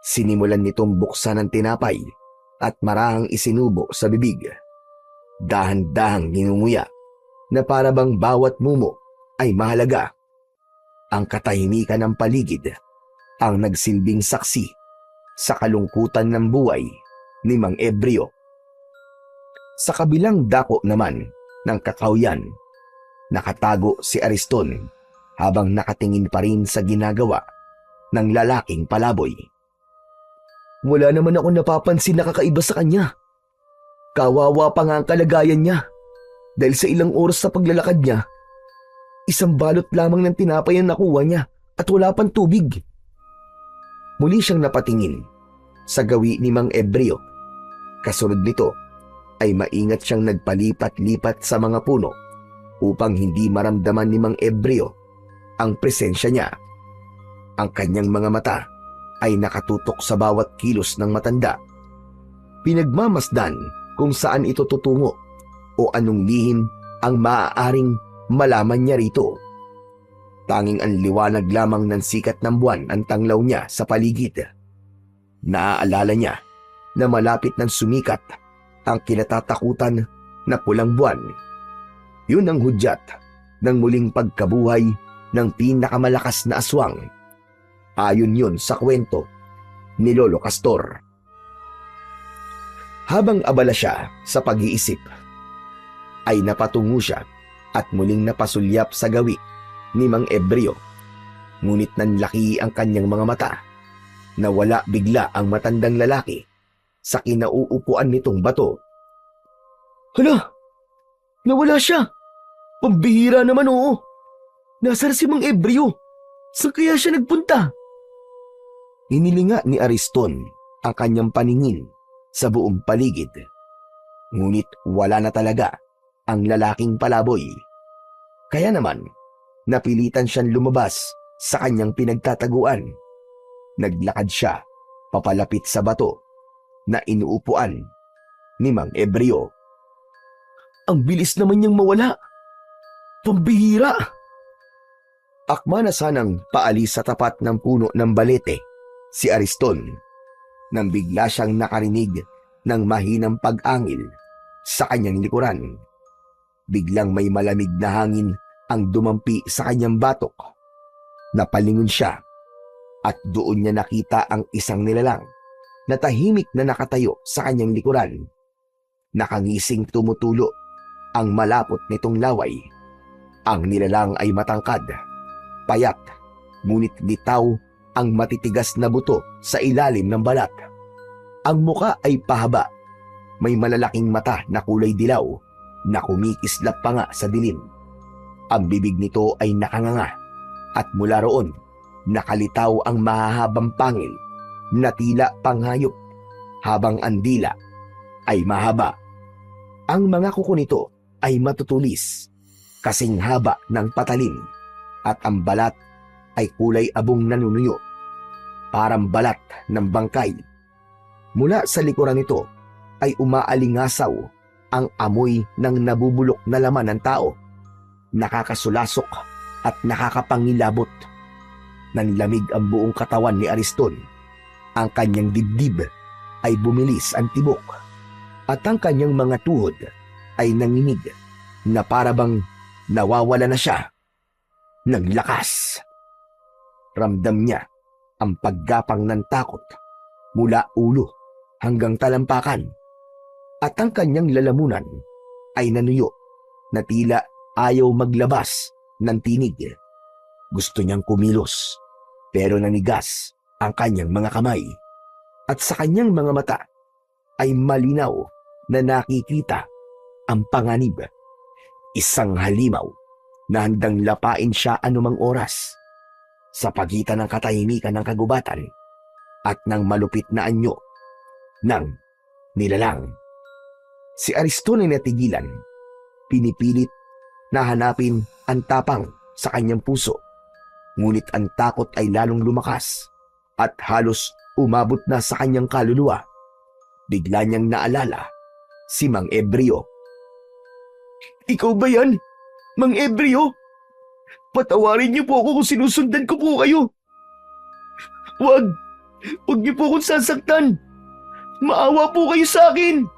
sinimulan nitong buksan ang tinapay at marahang isinubo sa bibig. Dahan-dahang ninunguya na para bang bawat mumo ay mahalaga. Ang katahimikan ng paligid ang nagsilbing saksi sa kalungkutan ng buhay ni Mang Ebreo. Sa kabilang dako naman ng kakahuyan, nakatago si Ariston habang nakatingin pa rin sa ginagawa ng lalaking palaboy. Wala naman ako napapansin na kakaiba sa kanya. Kawawa pa nga ang kalagayan niya dahil sa ilang oras sa paglalakad niya, isang balot lamang ng tinapay ang nakuha niya at wala pang tubig. Muli siyang napatingin sa gawi ni Mang Ebreo. Kasunod nito ay maingat siyang nagpalipat-lipat sa mga puno upang hindi maramdaman ni Mang Ebreo ang presensya niya. Ang kanyang mga mata ay nakatutok sa bawat kilos ng matanda. Pinagmamasdan kung saan ito tutungo o anong lihim ang maaaring malaman niya rito. Tanging ang liwanag lamang ng sikat ng buwan ang tanglaw niya sa paligid. Naaalala niya na malapit ng sumikat ang kinatatakutan na pulang buwan. Yun ang hudyat ng muling pagkabuhay ng pinakamalakas na aswang. Ayon yun sa kwento ni Lolo Castor. Habang abala siya sa pag-iisip, ay napatungo siya at muling napasulyap sa gawi ni Mang Ebreo. Ngunit nanlaki ang kanyang mga mata. Nawala bigla ang matandang lalaki sa kinauupuan nitong bato. Hala! Nawala siya! Pambihira naman, oo! Nasaan si Mang Ebreo? Saan kaya siya nagpunta? Inilinga ni Ariston ang kanyang paningin sa buong paligid. Ngunit wala na talaga ang lalaking palaboy. Kaya naman, napilitan siyang lumabas sa kanyang pinagtataguan. Naglakad siya papalapit sa bato na inuupuan ni Mang Ebreo. Ang bilis naman niyang mawala. Pambihira! Akma na sanang paalis sa tapat ng puno ng balete si Ariston nang bigla siyang nakarinig ng mahinang pag-angil sa kanyang likuran. Biglang may malamig na hangin ang dumampi sa kanyang batok. Napalingon siya at doon niya nakita ang isang nilalang na tahimik na nakatayo sa kanyang likuran. Nakangising tumutulo ang malapot nitong laway. Ang nilalang ay matangkad, payat, ngunit litaw ang matitigas na buto sa ilalim ng balat. Ang muka ay pahaba, may malalaking mata na kulay dilaw na kumikislap pa nga sa dilim. Ang bibig nito ay nakanganga at mula roon nakalitaw ang mahahabang pangil na tila panghayop, habang ang dila ay mahaba. Ang mga kuko nito ay matutulis, kasing haba ng patalim, at ang balat ay kulay abong nanunuyo, parang balat ng bangkay. Mula sa likuran nito ay umaalingasaw ang amoy ng nabubulok na laman ng tao. Nakakasulasok at nakakapangilabot. Nanlamig ang buong katawan ni Ariston. Ang kanyang dibdib ay bumilis ang tibok at ang kanyang mga tuhod ay nanginig na parabang nawawala na siya ng lakas. Ramdam niya ang paggapang ng takot mula ulo hanggang talampakan, at ang kanyang lalamunan ay nanuyo na tila ayaw maglabas ng tinig. Gusto niyang kumilos pero nanigas ang kanyang mga kamay at sa kanyang mga mata ay malinaw na nakikita ang panganib. Isang halimaw na handang lapain siya anumang oras sa pagitan ng katahimikan ng kagubatan at ng malupit na anyo ng nilalang. Si Ariston ay natigilan, pinipilit na hanapin ang tapang sa kanyang puso. Ngunit ang takot ay lalong lumakas at halos umabot na sa kanyang kaluluwa. Bigla niyang naalala si Mang Ebreo. "Ikaw ba yan, Mang Ebreo? Patawarin niyo po ako kung sinusundan ko po kayo. Huwag niyo po akong sasaktan. Maawa po kayo sa akin."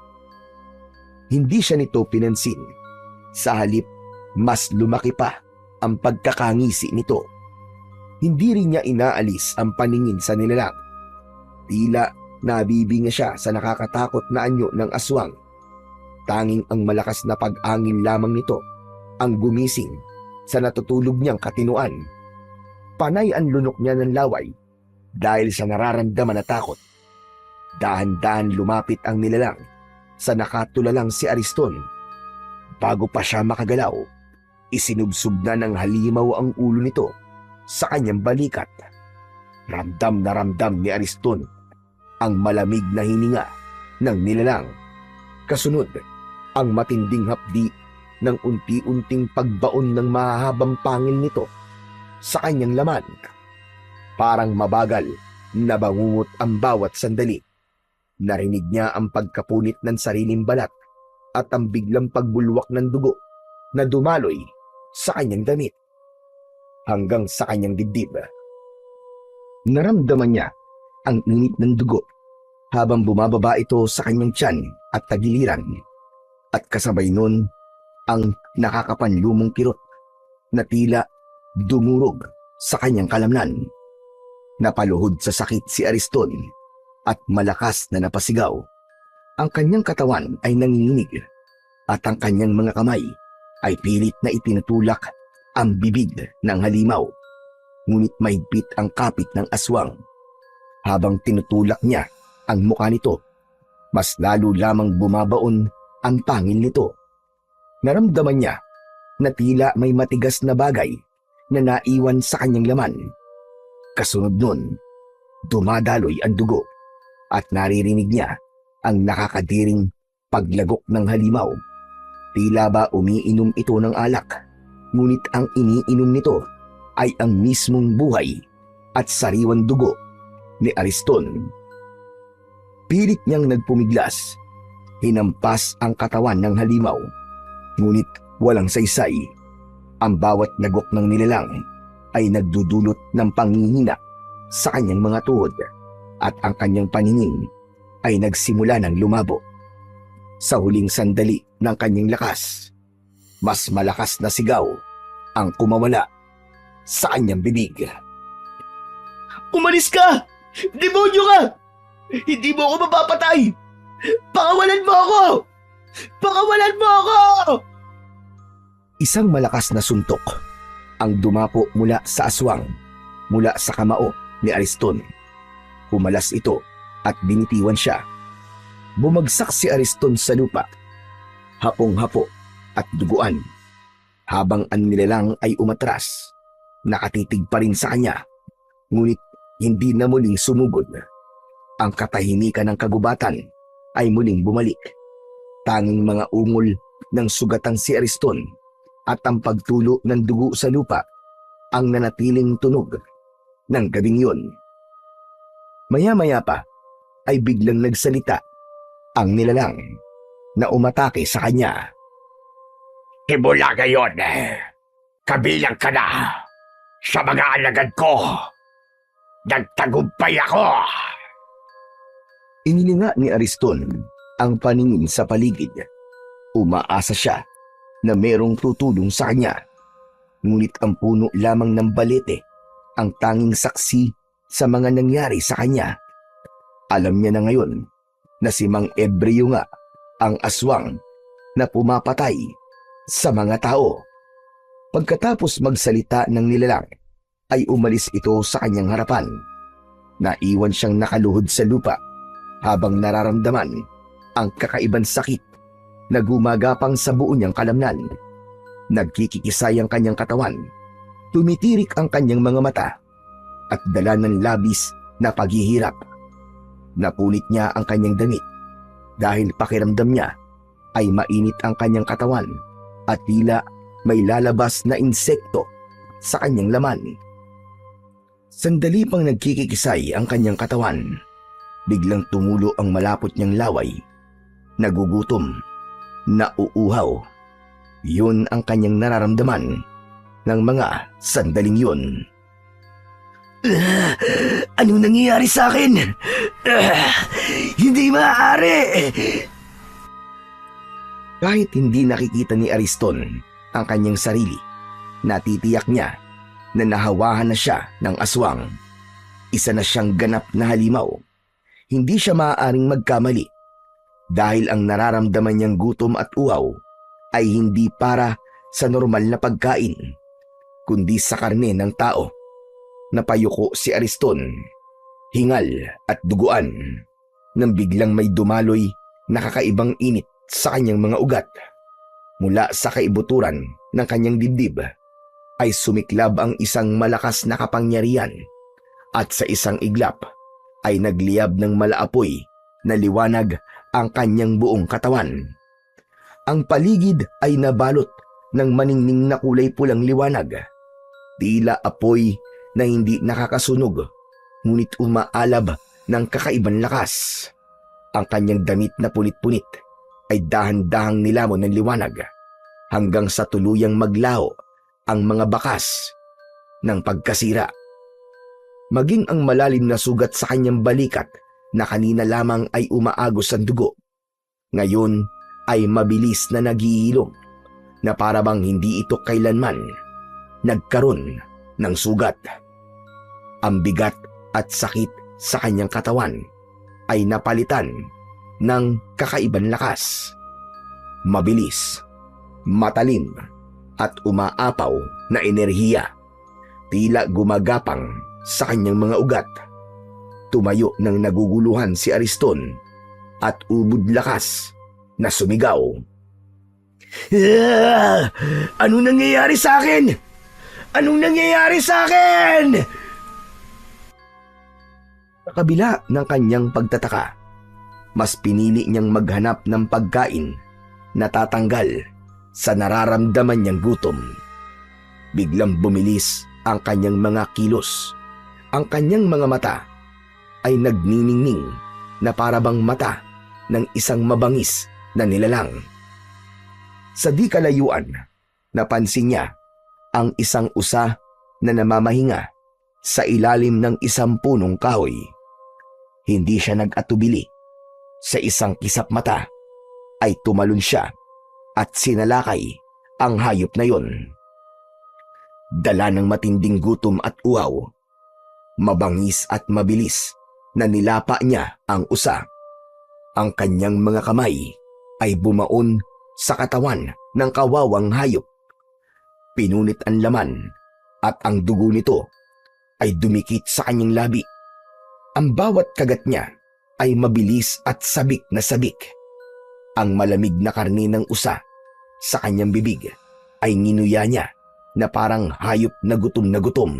Hindi siya nito pinansin. Sa halip, mas lumaki pa ang pagkakangisi nito. Hindi rin niya inaalis ang paningin sa nilalang. Tila nabibinga siya sa nakakatakot na anyo ng aswang. Tanging ang malakas na pag-angin lamang nito ang gumising sa natutulog niyang katinuan. Panay ang lunok niya ng laway dahil sa nararamdaman na takot. Dahan-dahan lumapit ang nilalang sa nakatulalang si Ariston. Bago pa siya makagalaw, isinubsob na ng halimaw ang ulo nito sa kanyang balikat. Ramdam na ramdam ni Ariston ang malamig na hininga ng nilalang. Kasunod, ang matinding hapdi ng unti-unting pagbaon ng mahahabang pangil nito sa kanyang laman. Parang mabagal na bangungot ang bawat sandali. Narinig niya ang pagkapunit ng sariling balat at ang biglang pagbulwak ng dugo na dumaloy sa kanyang damit hanggang sa kanyang dibdib. Naramdaman niya ang init ng dugo habang bumababa ito sa kanyang tiyan at tagiliran, at kasabay nun ang nakakapanlumong kirot na tila dumurog sa kanyang kalamnan. Napaluhod sa sakit si Ariston at malakas na napasigaw. Ang kanyang katawan ay nanginginig at ang kanyang mga kamay ay pilit na itinutulak ang bibig ng halimaw. Ngunit mahigpit ang kapit ng aswang. Habang tinutulak niya ang mukha nito, mas lalo lamang bumabaon ang pangil nito. Naramdaman niya na tila may matigas na bagay na naiwan sa kanyang laman. Kasunod nun, dumadaloy ang dugo at naririnig niya ang nakakadiring paglagok ng halimaw. Tila ba umiinom ito ng alak, ngunit ang iniinom nito ay ang mismong buhay at sariwang dugo ni Ariston. Pilit niyang nagpumiglas, hinampas ang katawan ng halimaw, ngunit walang saysay. Ang bawat lagok ng nilalang ay nagdudulot ng panghihina sa kanyang mga tuhod at ang kanyang paningin ay nagsimula ng lumabo. Sa huling sandali ng kanyang lakas, mas malakas na sigaw ang kumawala sa kanyang bibig. "Umalis ka! Demonyo ka! Hindi mo ako mapapatay! Pakawalan mo ako! Pakawalan mo ako!" Isang malakas na suntok ang dumapo mula sa aswang, mula sa kamao ni Ariston. Humalas ito at binitiwan siya. Bumagsak si Ariston sa lupa, hapong-hapo at duguan, habang ang nilalang ay umatras. Nakatitig pa rin sa kanya, ngunit hindi na muling sumugod. Ang katahimikan ng kagubatan ay muling bumalik. Tanging mga ungol ng sugatang si Ariston at ang pagtulo ng dugo sa lupa ang nanatiling tunog ng gabing yun. Maya-maya pa ay biglang nagsalita ang nilalang na umatake sa kanya. Simula ngayon, kabilang ka na sa mga alagad ko. Nagtagumpay ako. Inilinga ni Ariston ang paningin sa paligid. Umaasa siya na merong tutulong sa kanya. Ngunit ang puno lamang ng balete ang tanging saksi sa mga nangyari sa kanya. Alam niya na ngayon na si Mang Ebreo nga ang aswang na pumapatay sa mga tao. Pagkatapos magsalita ng nilalang, ay umalis ito sa kanyang harapan. Naiwan siyang nakaluhod sa lupa habang nararamdaman ang kakaibang sakit na gumagapang sa buo niyang kalamnan. Nagkikikisay ang kanyang katawan, tumitirik ang kanyang mga mata, at dala ng labis na paghihirap. Napunit niya ang kanyang damit dahil pakiramdam niya ay mainit ang kanyang katawan at tila may lalabas na insekto sa kanyang laman. Sandali pang nagkikikisay ang kanyang katawan, biglang tumulo ang malapot niyang laway. Nagugutom, nauuhaw. Yun ang kanyang nararamdaman ng mga sandaling yun. Anong nangyayari sa akin? Hindi maaari! Kahit hindi nakikita ni Ariston ang kanyang sarili, natitiyak niya na nahawahan na siya ng aswang. Isa na siyang ganap na halimaw. Hindi siya maaaring magkamali dahil ang nararamdaman niyang gutom at uhaw ay hindi para sa normal na pagkain, kundi sa karne ng tao. Napayuko si Ariston, hingal at duguan, nang biglang may dumaloy na kakaibang init sa kanyang mga ugat. Mula sa kaibuturan ng kanyang dibdib ay sumiklab ang isang malakas na kapangyarihan at sa isang iglap ay nagliyab ng malaapoy na liwanag ang kanyang buong katawan. Ang paligid ay nabalot ng maningning na kulay pulang liwanag. Tila apoy na hindi nakakasunog, ngunit umaalab ng kakaibang lakas. Ang kanyang damit na punit-punit ay dahan-dahang nilamon ng liwanag hanggang sa tuluyang maglaho ang mga bakas ng pagkasira. Maging ang malalim na sugat sa kanyang balikat na kanina lamang ay umaagos ang dugo, ngayon ay mabilis na naghihilom na parabang hindi ito kailanman nagkaroon ng sugat. Ang bigat at sakit sa kanyang katawan ay napalitan ng kakaibang lakas. Mabilis, matalim at umaapaw na enerhiya, tila gumagapang sa kanyang mga ugat. Tumayo ng naguguluhan si Ariston at ubod lakas na sumigaw. Anong nangyayari sa akin? Anong nangyayari sa akin? Sa kabila ng kanyang pagtataka, mas pinili niyang maghanap ng pagkain na tatanggal sa nararamdaman niyang gutom. Biglang bumilis ang kanyang mga kilos. Ang kanyang mga mata ay nagniningning na parabang mata ng isang mabangis na nilalang. Sa di kalayuan, napansin niya ang isang usa na namamahinga sa ilalim ng isang punong kahoy. Hindi siya nag-atubili. Sa isang kisap mata ay tumalon siya at sinalakay ang hayop na yon. Dala ng matinding gutom at uhaw, mabangis at mabilis na nilapa niya ang usa. Ang kanyang mga kamay ay bumaon sa katawan ng kawawang hayop. Pinunit ang laman at ang dugo nito ay dumikit sa kanyang labi. Ang bawat kagat niya ay mabilis at sabik na sabik. Ang malamig na karne ng usa sa kanyang bibig ay nginuya niya na parang hayop na gutom.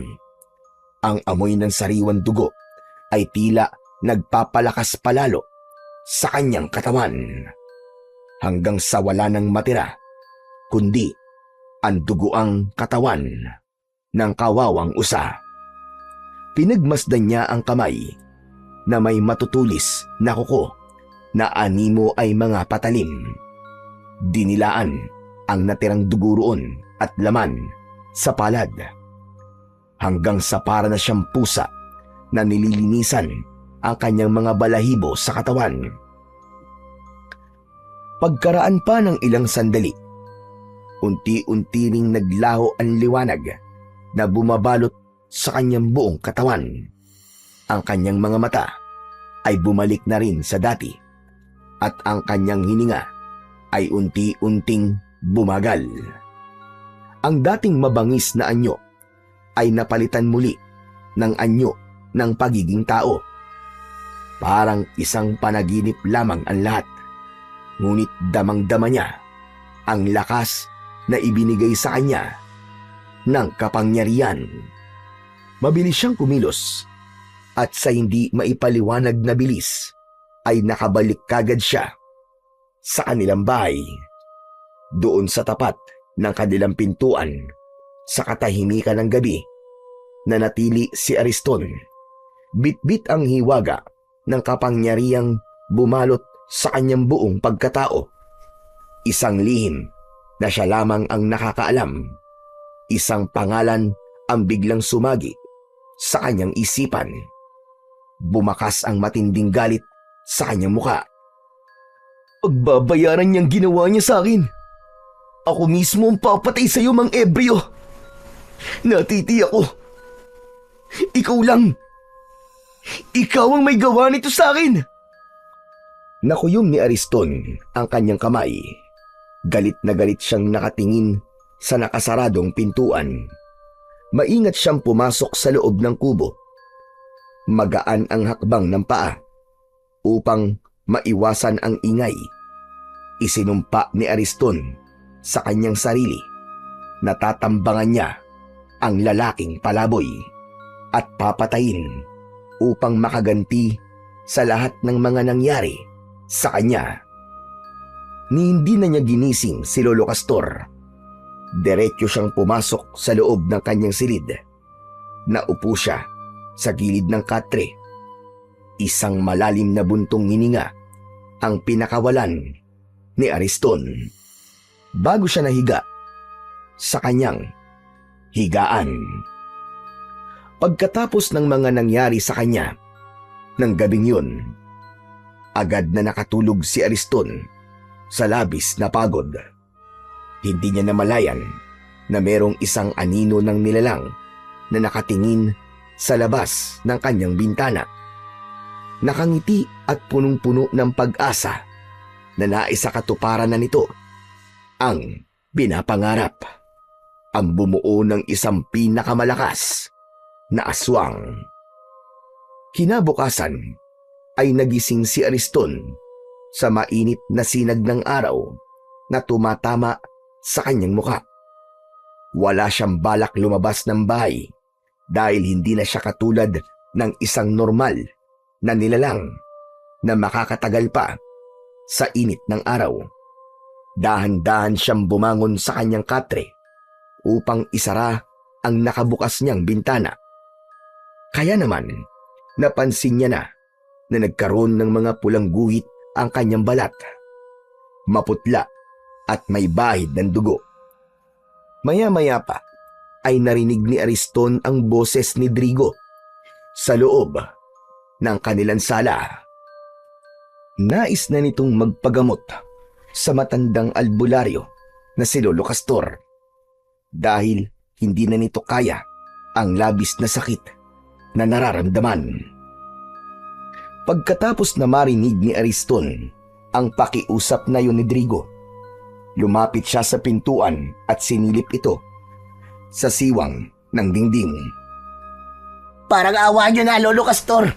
Ang amoy ng sariwang dugo ay tila nagpapalakas palalo sa kanyang katawan hanggang sa wala nang matira kundi ang duguang katawan ng kawawang usa. Pinagmasdan niya ang kamay na may matutulis na kuko na animo ay mga patalim. Dinilaan ang natirang dugo roon at laman sa palad hanggang sa para na siyang pusa na nililinisan ang kanyang mga balahibo sa katawan. Pagkaraan pa ng ilang sandali, unti-unti ring naglaho ang liwanag na bumabalot sa kanyang buong katawan. Ang kanyang mga mata ay bumalik na rin sa dati at ang kanyang hininga ay unti-unting bumagal. Ang dating mabangis na anyo ay napalitan muli ng anyo ng pagiging tao. Parang isang panaginip lamang ang lahat, ngunit damang-dama niya ang lakas na ibinigay sa kanya ng kapangyarihan. Mabilis siyang kumilos at sa hindi maipaliwanag na bilis ay nakabalik kagad siya sa kanilang bahay. Doon sa tapat ng kanilang pintuan, sa katahimikan ng gabi, nanatili si Ariston. Bit-bit ang hiwaga ng kapangyarihang bumalot sa kanyang buong pagkatao. Isang lihim na siya lamang ang nakakaalam. Isang pangalan ang biglang sumagi sa kanyang isipan. Bumakas ang matinding galit sa kanyang muka. Pagbabayaran niyang ginawa niya sa akin. Ako mismo ang papatay sa iyo, Mang Ebreo. Natitiyak ko. Ikaw lang. Ikaw ang may gawa nito sa akin. Nakuyom ni Ariston ang kanyang kamay. Galit na galit siyang nakatingin sa nakasaradong pintuan. Maingat siyang pumasok sa loob ng kubo. Magaan ang hakbang ng paa upang maiwasan ang ingay. Isinumpa ni Ariston sa kanyang sarili. Natatambangan niya ang lalaking palaboy at papatayin upang makaganti sa lahat ng mga nangyari sa kanya. Ni hindi na niya ginising si Lolo Castor. Diretso siyang pumasok sa loob ng kanyang silid. Naupo siya sa gilid ng katre. Isang malalim na buntong hininga ang pinakawalan ni Ariston bago siya nahiga sa kanyang higaan. Pagkatapos ng mga nangyari sa kanya ng gabing yun, agad na nakatulog si Ariston sa labis na pagod. Hindi niya namalayan na merong isang anino ng nilalang na nakatingin sa labas ng kanyang bintana. Nakangiti at punong-puno ng pag-asa na naisakatuparan na nito ang pinapangarap. Ang bumuo ng isang pinakamalakas na aswang. Kinabukasan ay nagising si Ariston sa mainit na sinag ng araw na tumatama sa kanyang muka. Wala siyang balak lumabas ng bahay dahil hindi na siya katulad ng isang normal na nilalang na makakatagal pa sa init ng araw. Dahan-dahan siyang bumangon sa kanyang katre upang isara ang nakabukas niyang bintana. Kaya naman, napansin niya na nagkaroon ng mga pulang guhit ang kanyang balat. Maputla at may bahid ng dugo. Maya-maya pa ay narinig ni Ariston ang boses ni Drigo sa loob ng kanilang sala. Nais na nitong magpagamot sa matandang albularyo na si Lolo Castor dahil hindi na nito kaya ang labis na sakit na nararamdaman. Pagkatapos na marinig ni Ariston ang pakiusap na yun ni Drigo, lumapit siya sa pintuan at sinilip ito sa siwang ng dingding. Parang awa niyo na, Lolo Castor.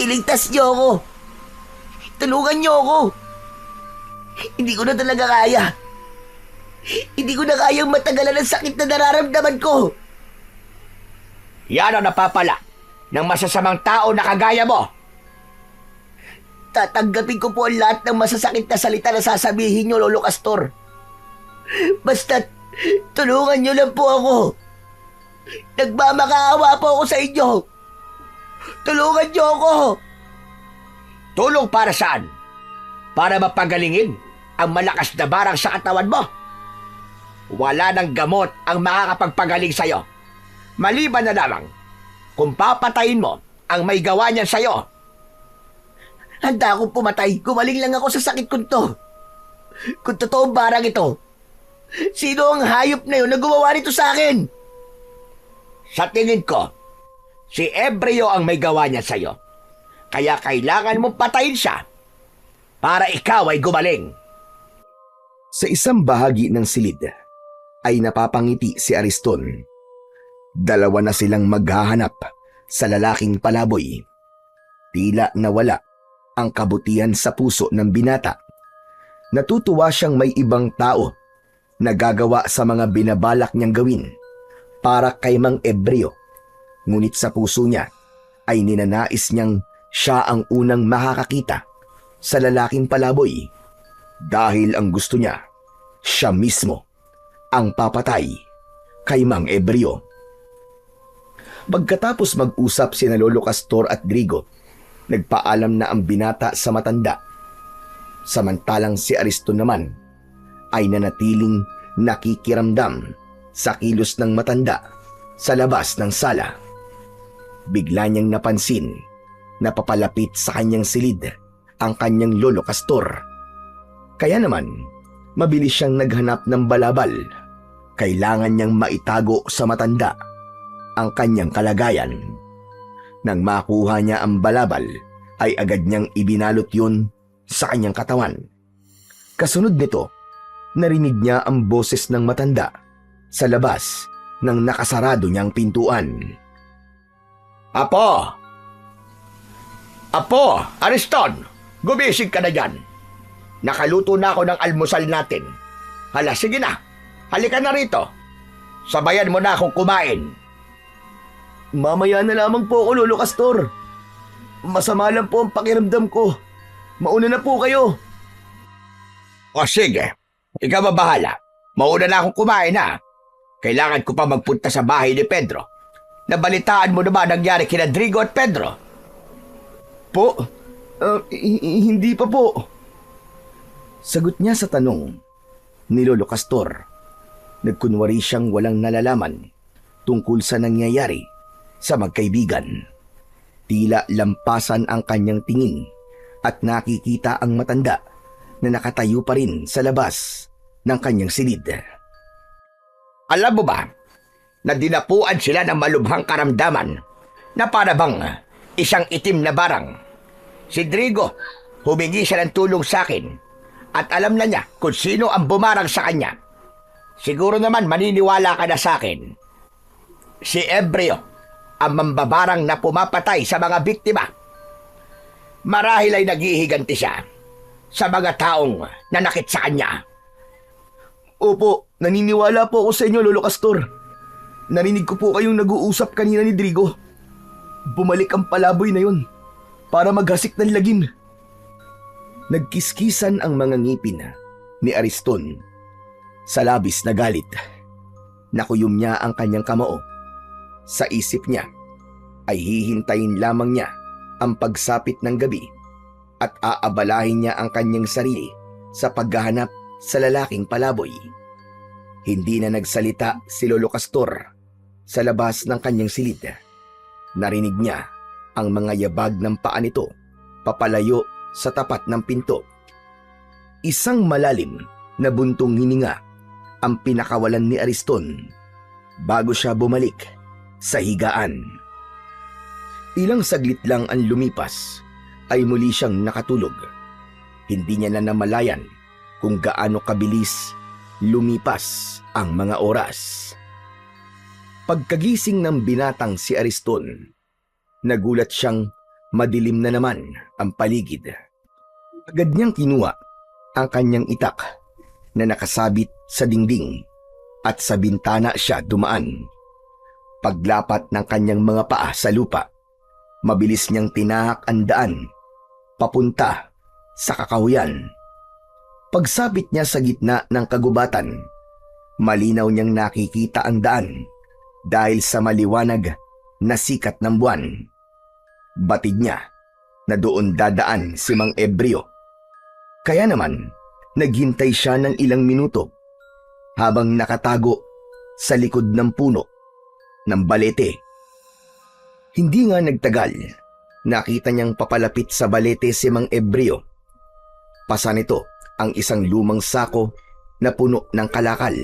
Iligtas niyo ako. Tulungan niyo ako. Hindi ko na talaga kaya. Hindi ko na kayang matagalan ang sakit na nararamdaman ko. Yan ang napapala ng masasamang tao na kagaya mo. Tatanggapin ko po ang lahat ng masasakit na salita na sasabihin niyo, Lolo Castor. Basta't tulungan niyo lang po ako. Nagmamakaawa po ako sa inyo. Tulungan niyo ako. Tulong para saan? Para mapagalingin ang malakas na barang sa katawan mo? Wala ng gamot ang makakapagpagaling sa'yo. Maliban na lamang kung papatayin mo ang may gawa niyan sa'yo. Handa akong pumatay. Gumaling lang ako sa sakit ko to. Kung totoong barang ito, sino ang hayop na yun na gumawa nito sa akin? Sa tingin ko, si Ebreo ang may gawa niya sa'yo. Kaya kailangan mong patayin siya para ikaw ay gumaling. Sa isang bahagi ng silid ay napapangiti si Ariston. Dalawa na silang maghahanap sa lalaking palaboy. Tila nawala ang kabutihan sa puso ng binata. Natutuwa siyang may ibang tao na gagawa sa mga binabalak niyang gawin para kay Mang Ebreo. Ngunit sa puso niya ay ninanais niyang siya ang unang makakakita sa lalaking palaboy dahil ang gusto niya, siya mismo ang papatay kay Mang Ebreo. Pagkatapos mag-usap sina Lolo Castor at Drigo, nagpaalam na ang binata sa matanda. Samantalang si Ariston naman ay nanatiling nakikiramdam sa kilos ng matanda sa labas ng sala. Bigla niyang napansin na papalapit sa kanyang silid ang kanyang Lolo Castor. Kaya naman, mabilis siyang naghanap ng balabal. Kailangan niyang maitago sa matanda ang kanyang kalagayan. Nang makuha niya ang balabal, ay agad niyang ibinalot yun sa kanyang katawan. Kasunod nito, narinig niya ang boses ng matanda sa labas ng nakasarado niyang pintuan. Apo! Apo! Ariston! Gumising ka na dyan. Nakaluto na ako ng almusal natin. Hala, sige na. Halika na rito. Sabayan mo na akong kumain. Mamaya na lamang po ako, Lolo Castor. Masama lang po ang pakiramdam ko. Mauna na po kayo. O sige, ikaw bahala. Mauna na akong kumain ha. Kailangan ko pa magpunta sa bahay ni Pedro. Nabalitaan mo na ba nangyari kina Drigo at Pedro? Po? Hindi pa po. Sagot niya sa tanong ni Lolo Castor. Nagkunwari siyang walang nalalaman tungkol sa nangyayari sa magkaibigan. Tila lampasan ang kanyang tingin at nakikita ang matanda na nakatayo pa rin sa labas ng kanyang silid. Alam mo ba na dinapuan sila ng malubhang karamdaman na para bang isang itim na barang? Si Drigo, humingi siya ng tulong sa akin at alam na niya kung sino ang bumarang sa kanya. Siguro naman maniniwala ka na sa akin. Si Ebreo, ang mambabarang na pumapatay sa mga biktima. Marahil ay naghihiganti siya sa mga taong nanakit sa kanya. Opo, naniniwala po ako sa inyo, Lolo Castor. Narinig ko po kayong nag-uusap kanina ni Drigo. Bumalik ang palaboy na yun para maghasik ng lagim. Nagkiskisan ang mga ngipin ni Ariston sa labis na galit. Nakuyom niya ang kanyang kamao. Sa isip niya ay hihintayin lamang niya ang pagsapit ng gabi at aabalahin niya ang kanyang sarili sa paghahanap sa lalaking palaboy. Hindi na nagsalita si Lolo Castor sa labas ng kanyang silid. Narinig niya ang mga yabag ng paa nito papalayo sa tapat ng pinto. Isang malalim na buntong hininga ang pinakawalan ni Ariston bago siya bumalik sa higaan. Ilang saglit lang ang lumipas ay muli siyang nakatulog. Hindi niya na namalayan kung gaano kabilis lumipas ang mga oras. Pagkagising ng binatang si Ariston, nagulat siyang madilim na naman ang paligid. Agad niyang kinuha ang kanyang itak na nakasabit sa dingding at sa bintana siya dumaan. Paglapat ng kanyang mga paa sa lupa, mabilis niyang tinahak ang daan papunta sa kakahuyan. Pagsapit niya sa gitna ng kagubatan, malinaw niyang nakikita ang daan dahil sa maliwanag na sikat ng buwan. Batid niya na doon dadaan si Mang Ebreo. Kaya naman, naghintay siya ng ilang minuto habang nakatago sa likod ng puno ng balete. Hindi nga nagtagal, nakita niyang papalapit sa balete si Mang Ebreo. Pasa nito ang isang lumang sako na puno ng kalakal.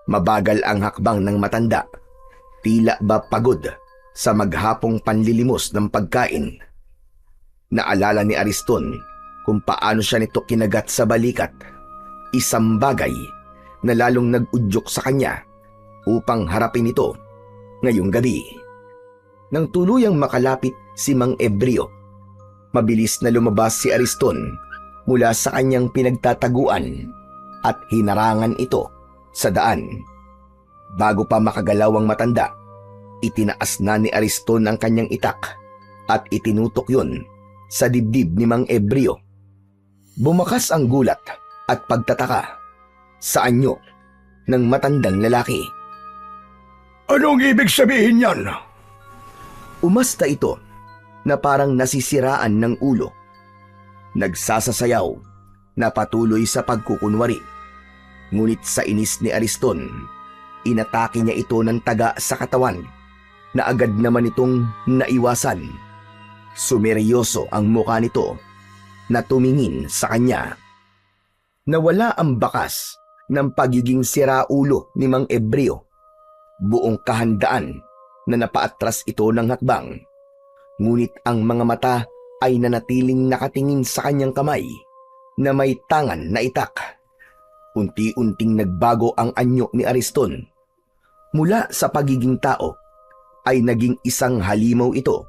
Mabagal ang hakbang ng matanda, tila ba pagod sa maghapong panlilimos ng pagkain. Naalala ni Ariston kung paano siya nito kinagat sa balikat Isang bagay na lalong nag-udyok sa kanya upang harapin ito ngayong gabi. Nang tuluyang makalapit si Mang Ebreo, mabilis na lumabas si Ariston mula sa kanyang pinagtataguan at hinarangan ito sa daan. Bago pa makagalaw ang matanda, itinaas na ni Ariston ang kanyang itak at itinutok yun sa dibdib ni Mang Ebreo. Bumakas ang gulat at pagtataka sa anyo ng matandang lalaki. Anong ibig sabihin yan? Umasta ito na parang nasisiraan ng ulo. Nagsasasayaw na patuloy sa pagkukunwari. Ngunit sa inis ni Ariston, inatake niya ito ng taga sa katawan na agad naman itong naiwasan. Sumeryoso ang mukha nito na tumingin sa kanya. Nawala ang bakas ng pagiging siraulo ni Mang Ebreo. Buong kahandaan na napaatras ito ng hakbang. Ngunit ang mga mata ay nanatiling nakatingin sa kanyang kamay na may tangan na itak. Unti-unting nagbago ang anyo ni Ariston. Mula sa pagiging tao ay naging isang halimaw ito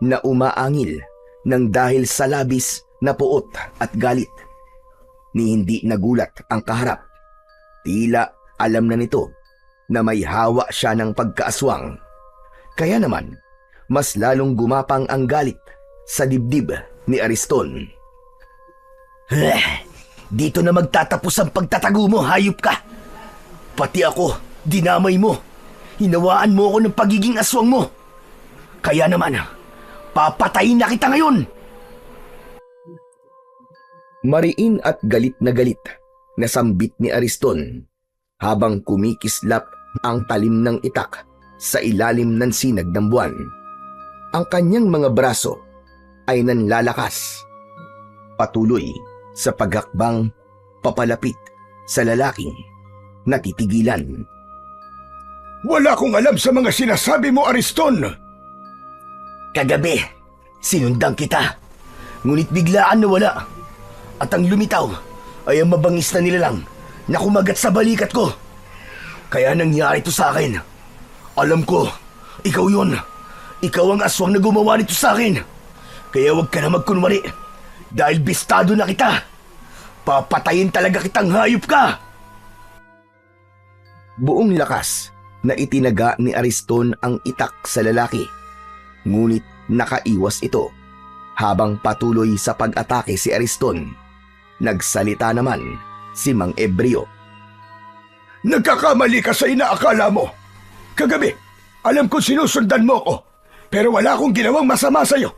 na umaangil ng dahil sa labis na puot at galit. Ni hindi nagulat ang kaharap. Tila alam na nito na may hawa siya ng pagkaaswang. Kaya naman, mas lalong gumapang ang galit sa dibdib ni Ariston. Dito na magtatapos ang pagtatago mo, hayop ka. Pati ako, dinamay mo. Hinawaan mo ako ng pagiging aswang mo. Kaya naman, papatayin na kita ngayon. Mariin at galit na sambit ni Ariston habang kumikislap ang talim ng itak sa ilalim ng sinag ng buwan. Ang kanyang mga braso ay nanlalakas. Patuloy sa paghakbang papalapit sa lalaking natitigilan. Wala akong alam sa mga sinasabi mo, Ariston. Kagabi, sinundan kita. Ngunit biglaan nawala. At ang lumitaw ay ang mabangis na nilalang na kumagat sa balikat ko. Kaya nangyari ito sa akin. Alam ko, ikaw yun. Ikaw ang aswang na gumawa nito sa akin. Kaya huwag ka na magkunwari. Dahil bistado na kita. Papatayin talaga kitang hayop ka. Buong lakas na itinaga ni Ariston ang itak sa lalaki. Ngunit nakaiwas ito. Habang patuloy sa pag-atake si Ariston, nagsalita naman si Mang Ebreo. Nagkakamali ka sa inaakala mo. Kagabi, alam ko sinusundan mo ko, pero wala akong ginawang masama sa'yo.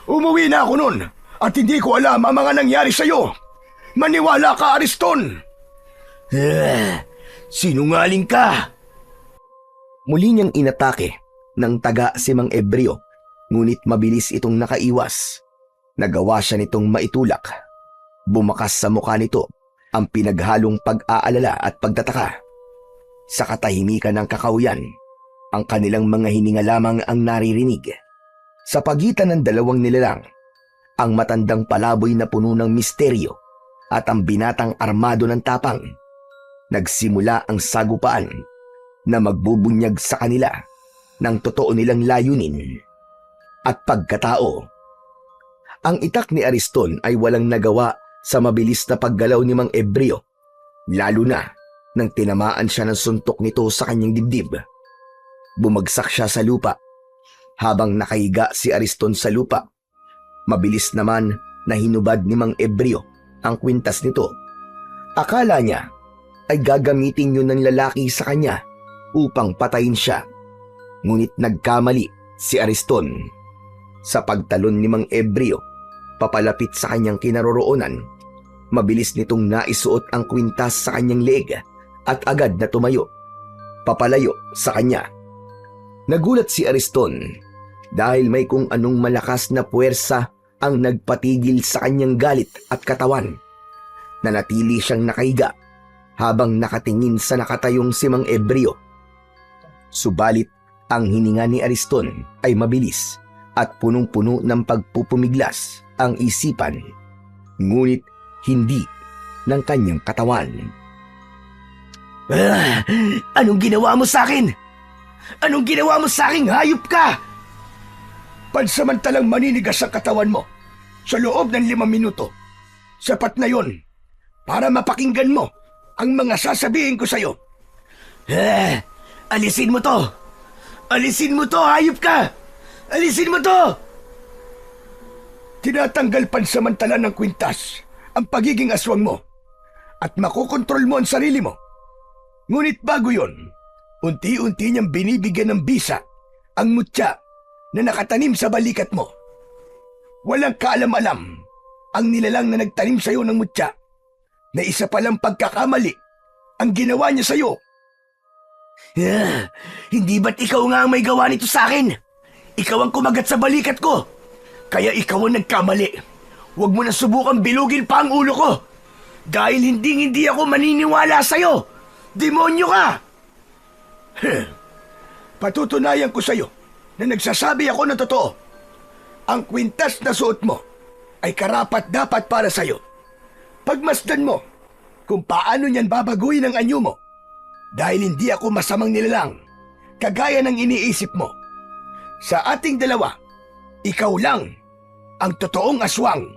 Umuwi na ako noon at hindi ko alam ang mga nangyari sa'yo. Maniwala ka, Ariston! Sinungaling ka! Muli niyang inatake ng taga si Mang Ebreo, ngunit mabilis itong nakaiwas. Nagawa siya nitong maitulak. Bumakas sa mukha nito ang pinaghalong pag-aalala at pagtataka. Sa katahimikan ng kakauyan, ang kanilang mga hininga lamang ang naririnig. Sa pagitan ng dalawang nilalang, ang matandang palaboy na puno ng misteryo at ang binatang armado ng tapang. Nagsimula ang sagupaan na magbubunyag sa kanila ng totoo nilang layunin at pagkatao. Ang itak ni Ariston ay walang nagawa sa mabilis na paggalaw ni Mang Ebreo, lalo na nang tinamaan siya ng suntok nito sa kanyang dibdib. Bumagsak siya sa lupa. Habang nakahiga si Ariston sa lupa, mabilis naman na hinubad ni Mang Ebreo ang kwintas nito. Akala niya ay gagamitin yun ng lalaki sa kanya upang patayin siya. Ngunit nagkamali si Ariston. Sa pagtalon ni Mang Ebreo papalapit sa kanyang kinaroroonan, mabilis nitong naisuot ang kwintas sa kanyang leeg at agad na tumayo, papalayo sa kanya. Nagulat si Ariston dahil may kung anong malakas na puwersa ang nagpatigil sa kanyang galit at katawan. Nanatili siyang nakahiga habang nakatingin sa nakatayong si Mang Ebreo. Subalit ang hininga ni Ariston ay mabilis at punong-puno ng pagpupumiglas ang isipan. Ngunit hindi ng kanyang katawan. Anong ginawa mo sa akin? Anong ginawa mo sa akin, hayop ka? Pansamantalang maninigas ang katawan mo sa loob ng 5 minuto. Sapat na yon para mapakinggan mo ang mga sasabihin ko sa'yo. Alisin mo to! Alisin mo to, hayop ka! Alisin mo to! Tinatanggal pansamantala ng kwintas ang pagiging aswang mo at makokontrol mo ang sarili mo. Ngunit bago yon, unti-unti niyang binibigyan ng bisa ang mutya na nakatanim sa balikat mo. Walang kaalam-alam ang nilalang na nagtanim sa'yo ng mutya na isa palang pagkakamali ang ginawa niya sa'yo. Hindi ba't ikaw nga ang may gawa nito sa akin? Ikaw ang kumagat sa balikat ko. Kaya ikaw ang nagkamali. Huwag mo na subukang bilugin pa ang ulo ko. Dahil hindi ako maniniwala sa'yo. Demonyo ka! Patutunayan ko sa'yo na nagsasabi ako ng totoo. Ang kwintas na suot mo ay karapat-dapat para sa'yo. Pagmasdan mo kung paano niyan babaguhin ang anyo mo. Dahil hindi ako masamang nilalang, kagaya ng iniisip mo. Sa ating dalawa, ikaw lang ang totoong aswang.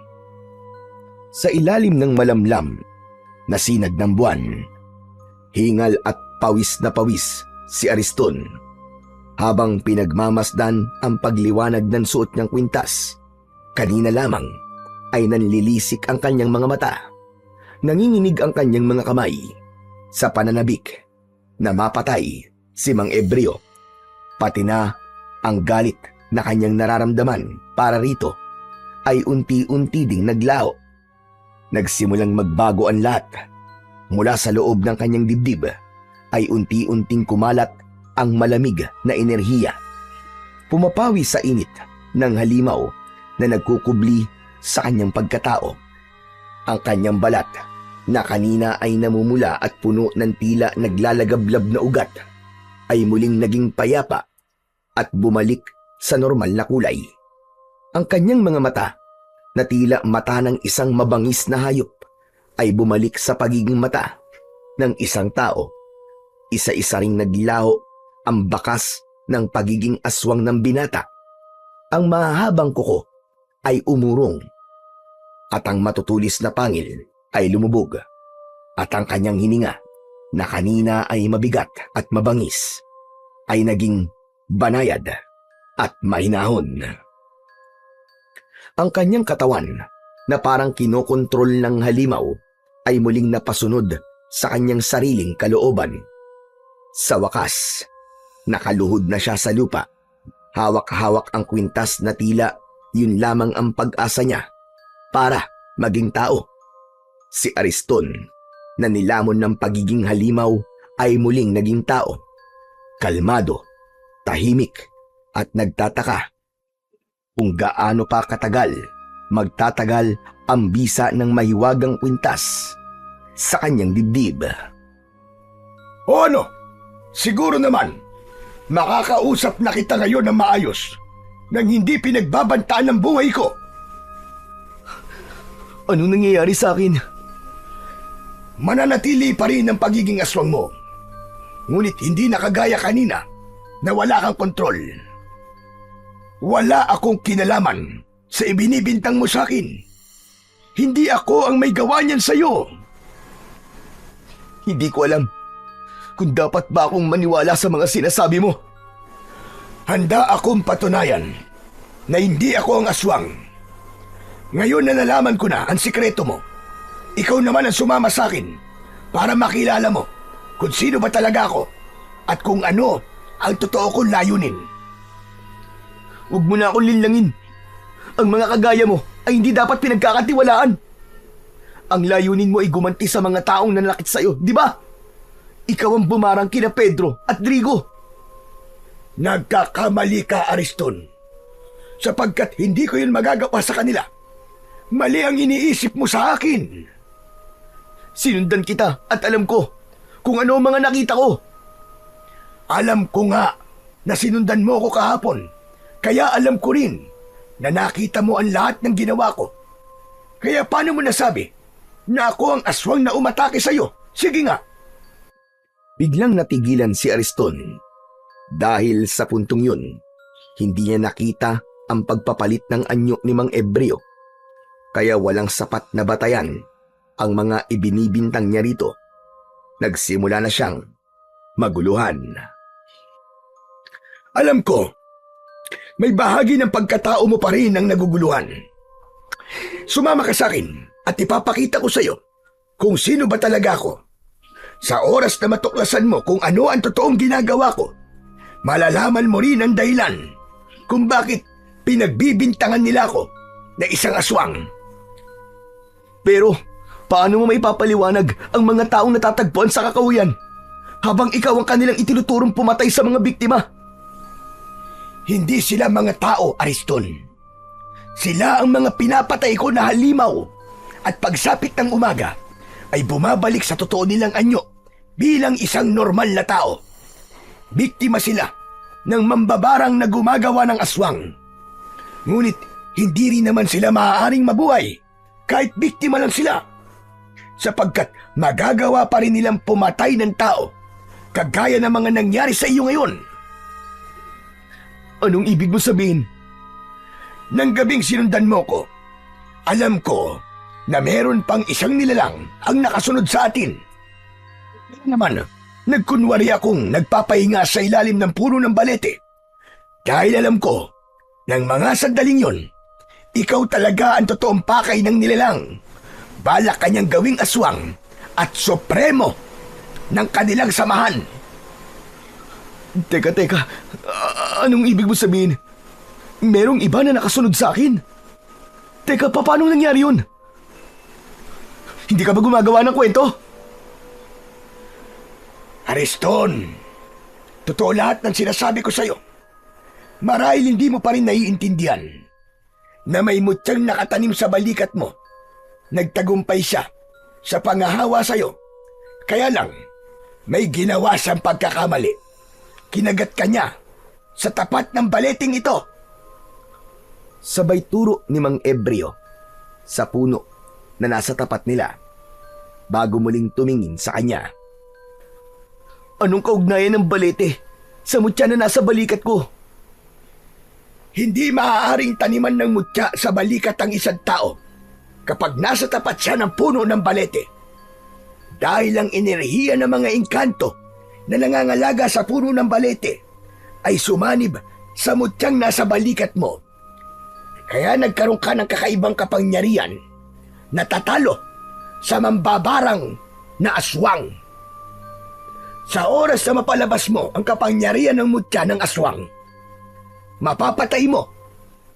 Sa ilalim ng malamlam na sinag ng buwan, hingal at pawis na pawis si Ariston habang pinagmamasdan ang pagliwanag ng suot niyang kwintas. Kanina lamang ay nanlilisik ang kanyang mga mata. Nanginginig ang kanyang mga kamay sa pananabik na mapatay si Mang Ebreo, pati na ang galit na kanyang nararamdaman para rito ay unti-unti ding naglaho. Nagsimulang magbago ang lahat. Mula sa loob ng kanyang dibdib ay unti-unting kumalat ang malamig na enerhiya. Pumapawi sa init ng halimaw na nagkukubli sa kanyang pagkatao. Ang kanyang balat na kanina ay namumula at puno ng tila naglalagablab na ugat ay muling naging payapa at bumalik sa normal na kulay. Ang kanyang mga mata na tila mata ng isang mabangis na hayop ay bumalik sa pagiging mata ng isang tao. Isa-isa ring naglaho ang bakas ng pagiging aswang ng binata. Ang mahahabang kuko ay umurong at ang matutulis na pangil ay lumubog at ang kanyang hininga na kanina ay mabigat at mabangis ay naging banayad at mahinahon. Ang kanyang katawan na parang kinokontrol ng halimaw ay muling napasunod sa kanyang sariling kalooban. Sa wakas, nakaluhod na siya sa lupa. Hawak-hawak ang kwintas na tila yun lamang ang pag-asa niya para maging tao. Si Ariston, na nilamon ng pagiging halimaw, ay muling naging tao. Kalmado, tahimik, at nagtataka kung gaano pa katagal magtatagal ang bisa ng mahiwagang kwintas sa kanyang dibdib. O ano? Siguro naman, makakausap na kita ngayon ng maayos nang hindi pinagbabantaan ng buhay ko. Anong nangyayari sa akin? Mananatili pa rin ang pagiging aswang mo. Ngunit hindi na kagaya kanina na wala kang kontrol. Wala akong kinalaman sa ibinibintang mo sa akin. Hindi ako ang may gawa niyan sa'yo. Hindi ko alam kung dapat ba akong maniwala sa mga sinasabi mo. Handa akong patunayan na hindi ako ang aswang. Ngayon na nalaman ko na ang sikreto mo, ikaw naman ang sumama sa akin para makilala mo kung sino ba talaga ako at kung ano ang totoo kong layunin. Huwag mo na akong linlangin. Ang mga kagaya mo ay hindi dapat pinagkakatiwalaan. Ang layunin mo ay gumanti sa mga taong nanakit sa'yo, di ba? Ikaw ang bumarang kina Pedro at Drigo. Nagkakamali ka, Ariston. Sapagkat hindi ko yun magagawa sa kanila. Mali ang iniisip mo sa akin. Sinundan kita at alam ko kung ano ang mga nakita ko. Alam ko nga na sinundan mo ko kahapon. Kaya alam ko rin na nakita mo ang lahat ng ginawa ko. Kaya paano mo nasabi na ako ang aswang na umatake sa'yo. Sige nga. Biglang natigilan si Ariston. Dahil sa puntong yun, hindi niya nakita ang pagpapalit ng anyo ni Mang Ebreo. Kaya walang sapat na batayan ang mga ibinibintang niya rito. Nagsimula na siyang maguluhan. Alam ko, may bahagi ng pagkatao mo pa rin ang naguguluhan. Sumama ka sa akin at ipapakita ko sa'yo kung sino ba talaga ako. Sa oras na matuklasan mo kung ano ang totoong ginagawa ko, malalaman mo rin ang dahilan kung bakit pinagbibintangan nila ako na isang aswang. Pero, paano mo maipapaliwanag ang mga taong natatagpuan sa kakahuyan habang ikaw ang kanilang itinuturong pumatay sa mga biktima? Hindi sila mga tao, Ariston. Sila ang mga pinapatay ko na halimaw at pagsapit ng umaga ay bumabalik sa totoo nilang anyo bilang isang normal na tao. Biktima sila ng mambabarang na gumagawa ng aswang. Ngunit hindi rin naman sila maaaring mabuhay kahit biktima lang sila, sapagkat magagawa pa rin nilang pumatay ng tao kagaya ng mga nangyari sa iyo ngayon. Anong ibig mo sabihin? Nang gabing sinundan mo ko, alam ko na meron pang isang nilalang ang nakasunod sa atin. Kaya naman, nagkunwari akong nagpapahinga sa ilalim ng puno ng balete. Dahil alam ko, ng mga sandaling yon, ikaw talaga ang totoong pakay ng nilalang. Balak kanyang gawing aswang at supremo ng kanilang samahan. Teka, anong ibig mo sabihin? Merong iba na nakasunod sa akin? Teka, paano nangyari yun? Hindi ka ba gumagawa ng kwento? Ariston, totoo lahat ng sinasabi ko sa'yo. Marahil hindi mo pa rin naiintindihan na may mutyang nakatanim sa balikat mo. Nagtagumpay siya sa pangahawa sa'yo. Kaya lang, may ginawa siyang pagkakamali. Kinagat ka niya sa tapat ng baleting ito. Sabay turo ni Mang Ebreo sa puno na nasa tapat nila bago muling tumingin sa kanya. Anong kaugnayan ng balete sa mutya na nasa balikat ko? Hindi maaaring taniman ng mutya sa balikat ang isang tao kapag nasa tapat siya ng puno ng balete. Dahil ang enerhiya ng mga engkanto na nangangalaga sa puno ng balete ay sumanib sa mutyang nasa balikat mo. Kaya nagkaroon ka ng kakaibang kapangyarihan na tatalo sa mambabarang na aswang. Sa oras na mapalabas mo ang kapangyarihan ng mutya ng aswang, mapapatay mo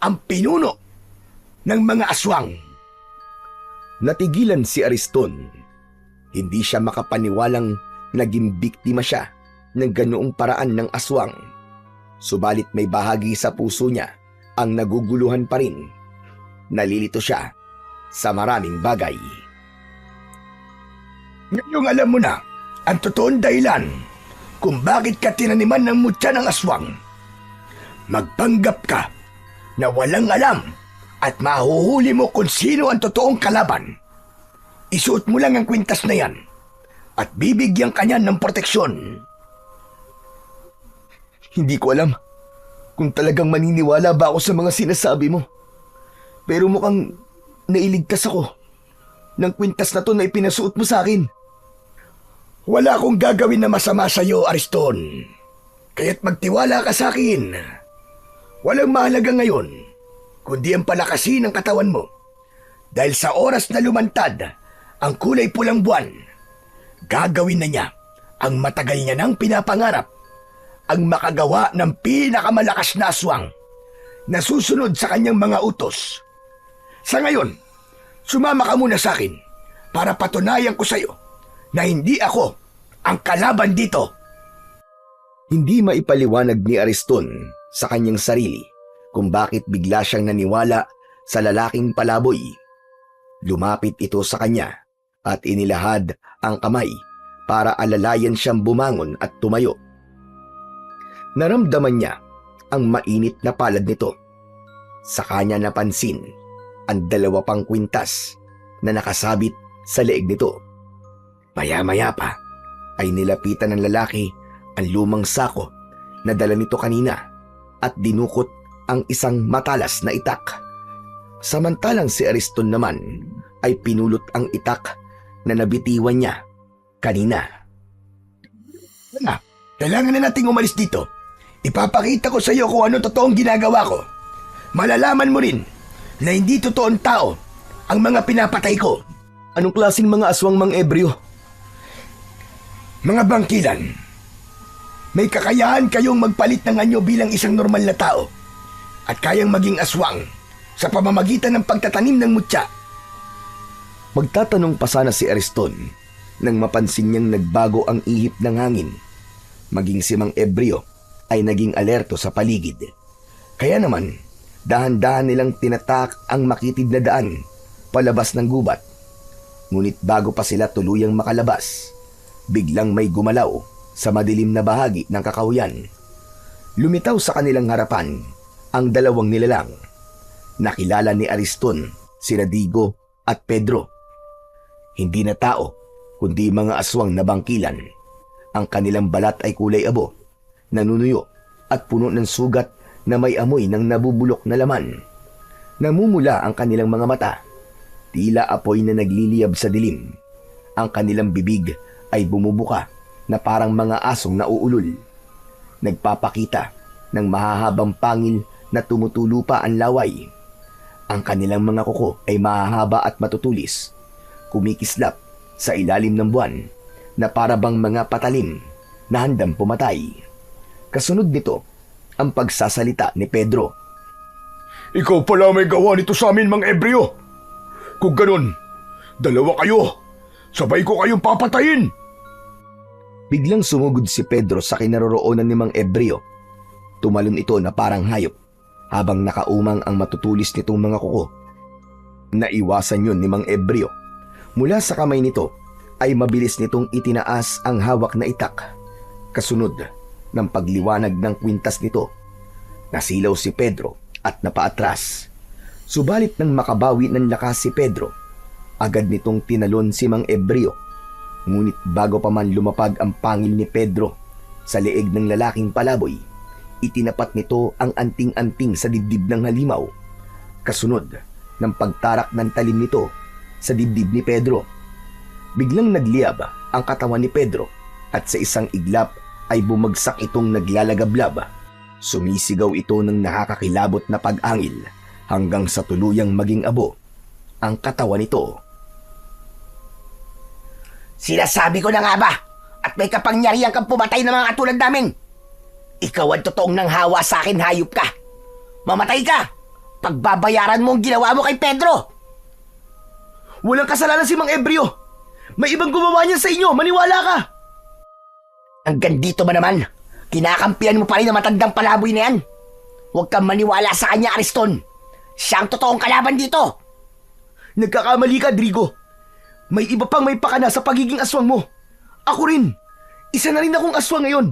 ang pinuno ng mga aswang. Natigilan si Ariston. Hindi siya makapaniwalang naging biktima siya ng ganoong paraan ng aswang. Subalit may bahagi sa puso niya ang naguguluhan pa rin. Nalilito siya sa maraming bagay. Ngayong alam mo na ang totoong dahilan kung bakit ka tinaniman ng mutya ng aswang. Magpanggap ka na walang alam at mahuhuli mo kung sino ang totoong kalaban. Isuot mo lang ang kwintas na yan at bibigyan ka niyan ng proteksyon. Hindi ko alam kung talagang maniniwala ba ako sa mga sinasabi mo. Pero mukhang nailigtas ako ng kwintas na to na ipinasuot mo sa akin. Wala akong gagawin na masama sa iyo, Ariston. Kaya't magtiwala ka sa akin. Walang mahalaga ngayon, kundi ang palakasin ng katawan mo. Dahil sa oras na lumantad ang kulay pulang buwan, gagawin na niya ang matagal niya nang pinapangarap, ang makagawa ng pinakamalakas na aswang na susunod sa kanyang mga utos. Sa ngayon, sumama ka muna sa akin para patunayan ko sa iyo na hindi ako ang kalaban dito. Hindi maipaliwanag ni Ariston sa kanyang sarili kung bakit bigla siyang naniwala sa lalaking palaboy. Lumapit ito sa kanya at inilahad ang kamay para alalayan siyang bumangon at tumayo. Naramdaman niya ang mainit na palad nito. Sa kanya napansin ang 2 pang kwintas na nakasabit sa leeg nito. Maya-maya pa ay nilapitan ng lalaki ang lumang sako na dala nito kanina at dinukot ang isang matalas na itak. Samantalang si Ariston naman ay pinulot ang itak na nabitiwan niya kanina. Kailangan na nating umalis dito. Ipapakita ko sa iyo kung ano totoong ginagawa ko. Malalaman mo rin na hindi totoong tao ang mga pinapatay ko. Anong klaseng mga aswang Mang Ebreo? Mga bangkilan. May kakayahan kayong magpalit ng anyo bilang isang normal na tao at kayang maging aswang sa pamamagitan ng pagtatanim ng mutya. Magtatanong pa sana si Ariston nang mapansin niyang nagbago ang ihip ng hangin. Maging si Mang Ebreo ay naging alerto sa paligid. Kaya naman, dahan-dahan nilang tinatak ang makitid na daan palabas ng gubat. Ngunit bago pa sila tuluyang makalabas, biglang may gumalaw sa madilim na bahagi ng kakahuyan. Lumitaw sa kanilang harapan ang dalawang nilalang. Nakilala ni Ariston sina Digo at Pedro. Hindi na tao, kundi mga aswang na bangkilan. Ang kanilang balat ay kulay abo, nanunuyo at puno ng sugat na may amoy ng nabubulok na laman. Namumula ang kanilang mga mata, tila apoy na nagliliyab sa dilim. Ang kanilang bibig ay bumubuka na parang mga asong nauulol. Nagpapakita ng mahahabang pangil na tumutulo pa ang laway. Ang kanilang mga kuko ay mahahaba at matutulis, kumikislap sa ilalim ng buwan na para bang mga patalim na handang pumatay. Kasunod nito ang pagsasalita ni Pedro. Ikaw pala may gawa nito sa amin, Mang Ebreo. Kung ganun, dalawa kayo. Sabay ko kayong papatayin. Biglang sumugod si Pedro sa kinaroroonan ni Mang Ebreo. Tumalon ito na parang hayop habang nakaumang ang matutulis nitong mga kuko. Naiwasan yun ni Mang Ebreo. Mula sa kamay nito ay mabilis nitong itinaas ang hawak na itak. Kasunod ng pagliwanag ng kwintas nito, nasilaw si Pedro at napaatras. Subalit nang makabawi ng lakas si Pedro, agad nitong tinalon si Mang Ebreo. Ngunit bago pa man lumapag ang pangil ni Pedro sa leeg ng lalaking palaboy, itinapat nito ang anting-anting sa dibdib ng halimaw. Kasunod ng pagtarak ng talim nito sa dibdib ni Pedro. Biglang nagliyab ang katawan ni Pedro at sa isang iglap ay bumagsak itong naglalagablab. Sumisigaw ito ng nakakakilabot na pag-angil hanggang sa tuluyang maging abo ang katawan nito. Sinasabi ko na nga ba at may kapangyarihan kang pumatay ng mga katulad namin. Ikaw ang totoong nanghawa sa akin, hayop ka. Mamatay ka. Pagbabayaran mo ang ginawa mo kay Pedro. Walang kasalanan si Mang Ebreo. May ibang gumawa niyan sa inyo, maniwala ka. Hanggang dito ba naman? Kinakampihan mo pa rin ang matandang palaboy na yan. Huwag kang maniwala sa kanya, Ariston. Siya ang totoong kalaban dito. Nagkakamali ka, Drigo. May iba pang may pakana sa pagiging aswang mo. Ako rin. Isa na rin akong aswang ngayon.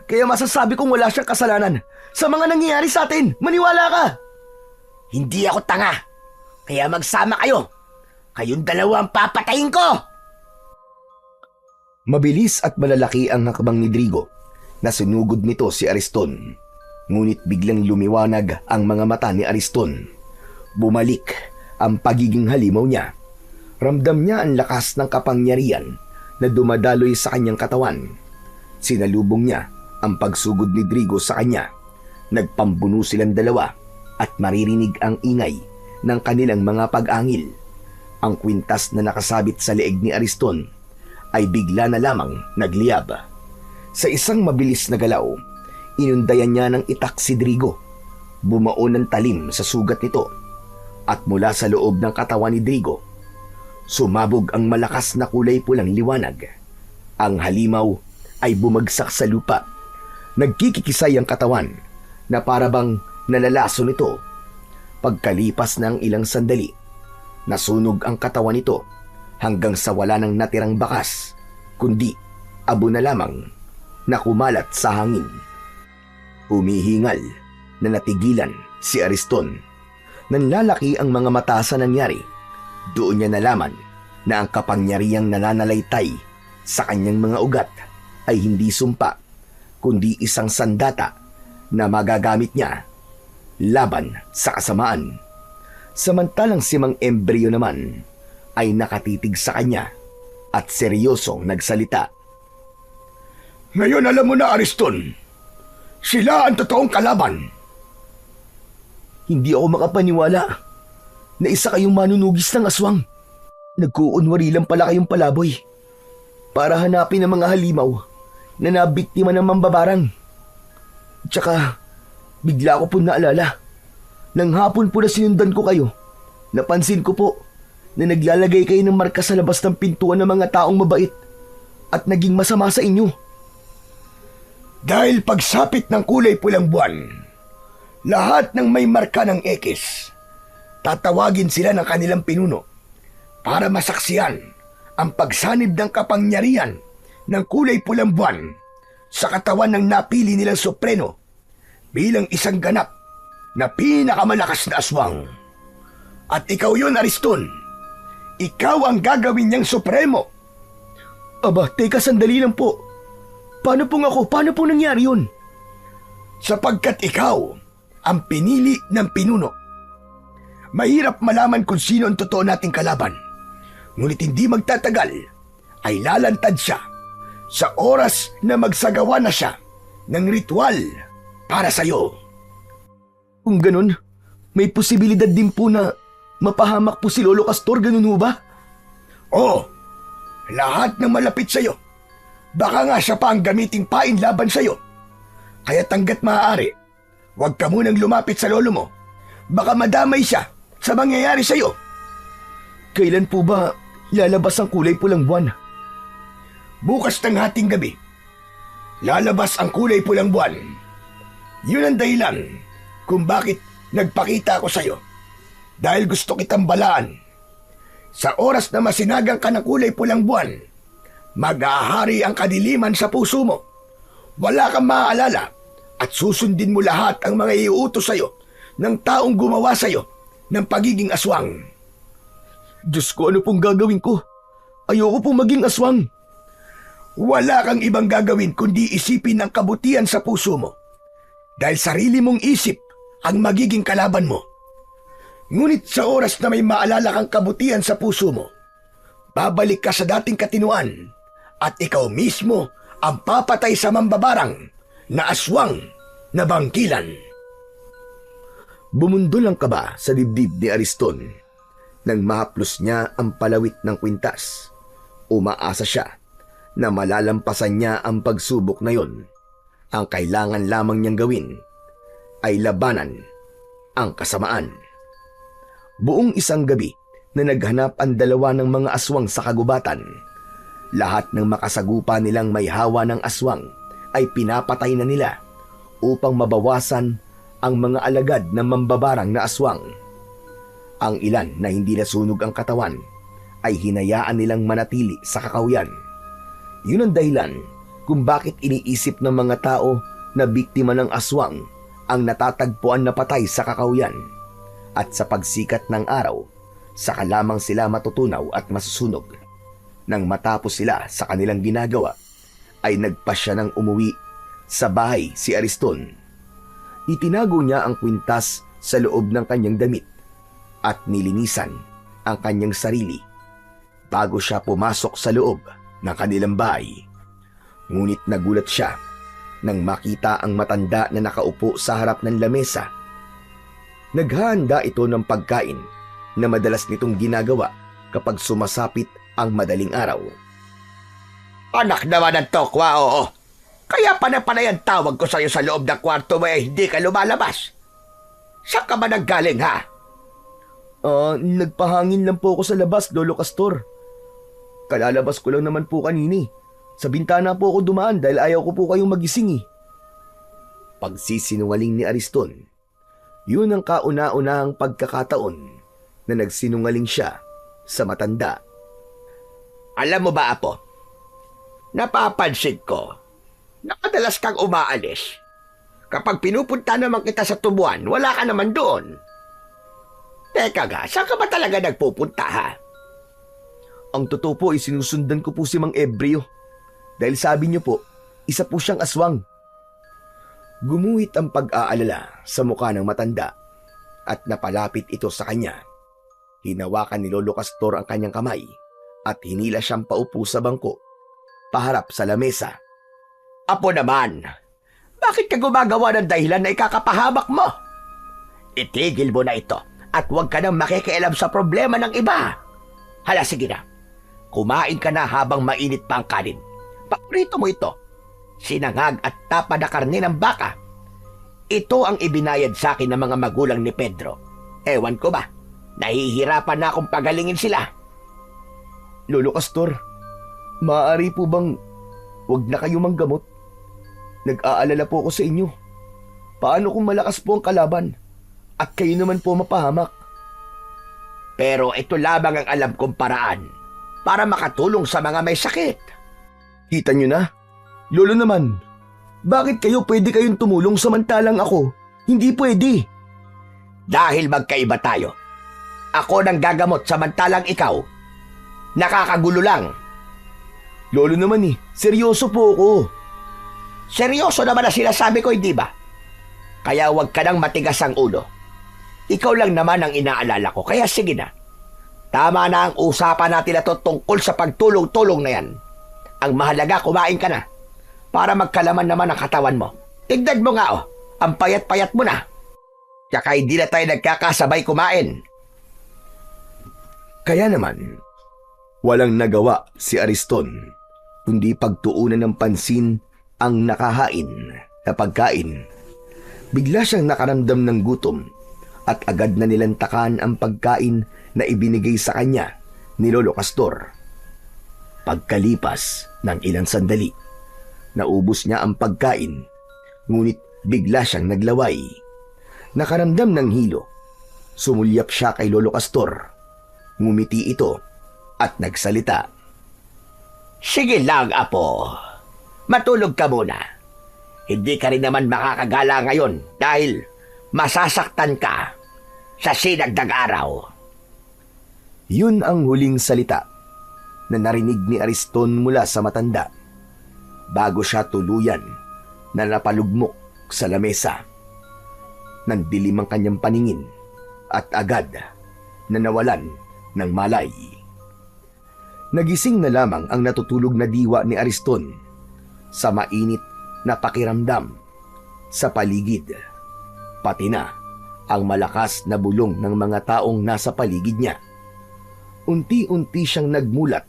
Kaya masasabi kong wala siyang kasalanan sa mga nangyayari sa atin. Maniwala ka. Hindi ako tanga. Kaya magsama kayo. Kayong dalawa ang papatayin ko. Mabilis at malalaki ang hakbang ni Drigo na sinugod nito si Ariston. Ngunit biglang lumiwanag ang mga mata ni Ariston. Bumalik ang pagiging halimaw niya. Ramdam niya ang lakas ng kapangyarihan na dumadaloy sa kanyang katawan. Sinalubong niya ang pagsugod ni Drigo sa kanya. Nagpambuno silang dalawa at maririnig ang ingay ng kanilang mga pag-angil. Ang kwintas na nakasabit sa leeg ni Ariston ay bigla na lamang nagliyab. Sa isang mabilis na galaw, inundayan niya ng itak si Drigo. Bumaon ng talim sa sugat nito at mula sa loob ng katawan ni Drigo, sumabog ang malakas na kulay pulang liwanag. Ang halimaw ay bumagsak sa lupa. Nagkikikisay ang katawan na parabang nalalaso nito. Pagkalipas ng ilang sandali, nasunog ang katawan nito hanggang sa wala nang natirang bakas, kundi abo na lamang na kumalat sa hangin. Humihingal na natigilan si Ariston. Nanlalaki ang mga mata sa nangyari. Doon niya nalaman na ang kapangyarihang nananalaytay sa kanyang mga ugat ay hindi sumpa, kundi isang sandata na magagamit niya laban sa kasamaan. Samantalang si Mang Embryo naman ay nakatitig sa kanya at seryosong nagsalita. Ngayon alam mo na, Ariston. Sila ang totoong kalaban. Hindi ako makapaniwala na isa kayong manunugis ng aswang. Nagkuunwari lang pala kayong palaboy para hanapin ang mga halimaw na nabiktima ng mambabarang. Tsaka, bigla ko po naalala. Nang hapon po na sinundan ko kayo, napansin ko po na naglalagay kayo ng marka sa labas ng pintuan ng mga taong mabait at naging masama sa inyo. Dahil pagsapit ng kulay pulang buwan, lahat ng may marka ng X, tatawagin sila ng kanilang pinuno para masaksiyan ang pagsanib ng kapangyarihan ng kulay pulang buwan sa katawan ng napili nilang Supremo bilang isang ganap na pinakamalakas na aswang. At ikaw yun, Ariston. Ikaw ang gagawin niyang Supremo. Aba, teka sandali lang po. Paano pong ako? Paano pong nangyari yun? Sapagkat ikaw ang pinili ng pinuno. Mahirap malaman kung sino ang totoo nating kalaban. Ngunit hindi magtatagal ay lalantad siya sa oras na magsagawa na siya ng ritual para sa'yo. Kung ganun, may posibilidad din po na mapahamak po si Lolo Castor, ganun ho ba? Oo, lahat ng malapit sa'yo. Baka nga siya pa ang gamiting pain laban sa'yo. Kaya hanggat maaari, huwag ka munang lumapit sa lolo mo. Baka madamay siya sa mangyayari sa'yo. Kailan po ba lalabas ang kulay pulang buwan? Bukas ng hating gabi, lalabas ang kulay pulang buwan. Yun ang dahilan kung bakit nagpakita ako sa'yo. Dahil gusto kitang balaan. Sa oras na masinagang ka ng kulay pulang buwan, mag-ahari ang kadiliman sa puso mo. Wala kang maaalala at susundin mo lahat ang mga iuutos sa'yo ng taong gumawa sa'yo ng pagiging aswang. Diyos ko, ano pong gagawin ko? Ayoko pong maging aswang. Wala kang ibang gagawin kundi isipin ang kabutihan sa puso mo. Dahil sarili mong isip ang magiging kalaban mo. Ngunit sa oras na may maalala kang kabutihan sa puso mo, babalik ka sa dating katinuan at ikaw mismo ang papatay sa mambabarang na aswang na bangkilan. Bumundol ang kaba sa dibdib ni Ariston nang mahaplos niya ang palawit ng kwintas. Umaasa siya na malalampasan niya ang pagsubok na yon. Ang kailangan lamang niyang gawin ay labanan ang kasamaan. Buong isang gabi na naghanap ang dalawa ng mga aswang sa kagubatan. Lahat ng makasagupa nilang may hawa ng aswang ay pinapatay na nila upang mabawasan ang mga alagad ng mambabarang na aswang. Ang ilan na hindi nasunog ang katawan ay hinayaan nilang manatili sa kakawyan. Yun ang dahilan kung bakit iniisip ng mga tao na biktima ng aswang ang natatagpuan na patay sa kakawyan. At sa pagsikat ng araw, saka lamang sila matutunaw at masusunog. Nang matapos sila sa kanilang ginagawa, ay nagpasya ng umuwi sa bahay si Ariston. Itinago niya ang kwintas sa loob ng kanyang damit at nilinisan ang kanyang sarili bago siya pumasok sa loob ng kanilang bahay. Ngunit nagulat siya nang makita ang matanda na nakaupo sa harap ng lamesa. Naghahanda ito ng pagkain na madalas nitong ginagawa kapag sumasapit ang madaling araw. Anak naman ng tokwa, oo. Kaya panay ang tawag ko sa'yo sa loob ng kwarto mo hindi ka lumalabas. Saan ka ba nanggaling, ha? Nagpahangin lang po ako sa labas, Lolo Castor. Kalalabas ko lang naman po kanini. Sa bintana po ako dumaan dahil ayaw ko po kayong magising. Pagsisinungaling ni Ariston. Yun ang kauna-unahang pagkakataon na nagsinungaling siya sa matanda. Alam mo ba, Apo? Napapansin ko na madalas kang umaalis. Kapag pinupunta naman kita sa tubuan, wala ka naman doon. Teka nga, saan ka ba talaga nagpupunta, ha? Ang totoo po ay sinusundan ko po si Mang Ebreo. Dahil sabi niyo po, isa po siyang aswang. Gumuhit ang pag-aalala sa mukha ng matanda at napalapit ito sa kanya. Hinawakan ni Lolo Castor ang kanyang kamay at hinila siyang paupo sa bangko, paharap sa lamesa. Apo naman, bakit ka gumagawa ng dahilan na ikakapahamak mo? Itigil mo na ito at huwag ka nang makikialam sa problema ng iba. Hala, sige na. Kumain ka na habang mainit pa ang kanin. Paborito mo ito. Sinangag at tapa na karne ng baka. Ito ang ibinayad sa akin ng mga magulang ni Pedro. Ewan ko ba, nahihirapan na akong pagalingin sila. Lolo Castor, maaari po bang wag na kayo manggamot? Nag-aalala po ako sa inyo. Paano kung malakas po ang kalaban at kayo naman po mapahamak? Pero ito lamang ang alam kong paraan para makatulong sa mga may sakit. Kita nyo na? Lolo naman, bakit pwede kayong tumulong samantalang ako? Hindi pwede. Dahil magkaiba tayo. Ako nang gagamot samantalang ikaw. Nakakagulo lang. Lolo naman seryoso po ako. Seryoso naman na sinasabi ko, hindi ba? Kaya huwag ka nang matigas ang ulo. Ikaw lang naman ang inaalala ko, kaya sige na. Tama na ang usapan natin na to tungkol sa pagtulong-tulong na yan. Ang mahalaga, kumain ka na. Para magkalaman naman ang katawan mo. Tignan mo nga ang payat-payat mo na. Tsaka hindi na tayo nagkakasabay kumain. Kaya naman, walang nagawa si Ariston, kundi pagtuunan ng pansin ang nakahain na pagkain. Bigla siyang nakaramdam ng gutom at agad na nilantakan ang pagkain na ibinigay sa kanya ni Lolo Castor. Pagkalipas ng ilang sandali, naubos niya ang pagkain, ngunit bigla siyang naglaway. Nakaramdam ng hilo. Sumulyap siya kay Lolo Castor. Ngumiti ito at nagsalita. Sige lang, Apo. Matulog ka muna. Hindi ka rin naman makakagala ngayon dahil masasaktan ka sa sinagdag araw. Yun ang huling salita na narinig ni Ariston mula sa matanda bago siya tuluyan na napalugmok sa lamesa. Nandilim ang kanyang paningin at agad na nawalan ng malay. Nagising na lamang ang natutulog na diwa ni Ariston sa mainit na pakiramdam sa paligid, pati na ang malakas na bulong ng mga taong nasa paligid niya. Unti-unti siyang nagmulat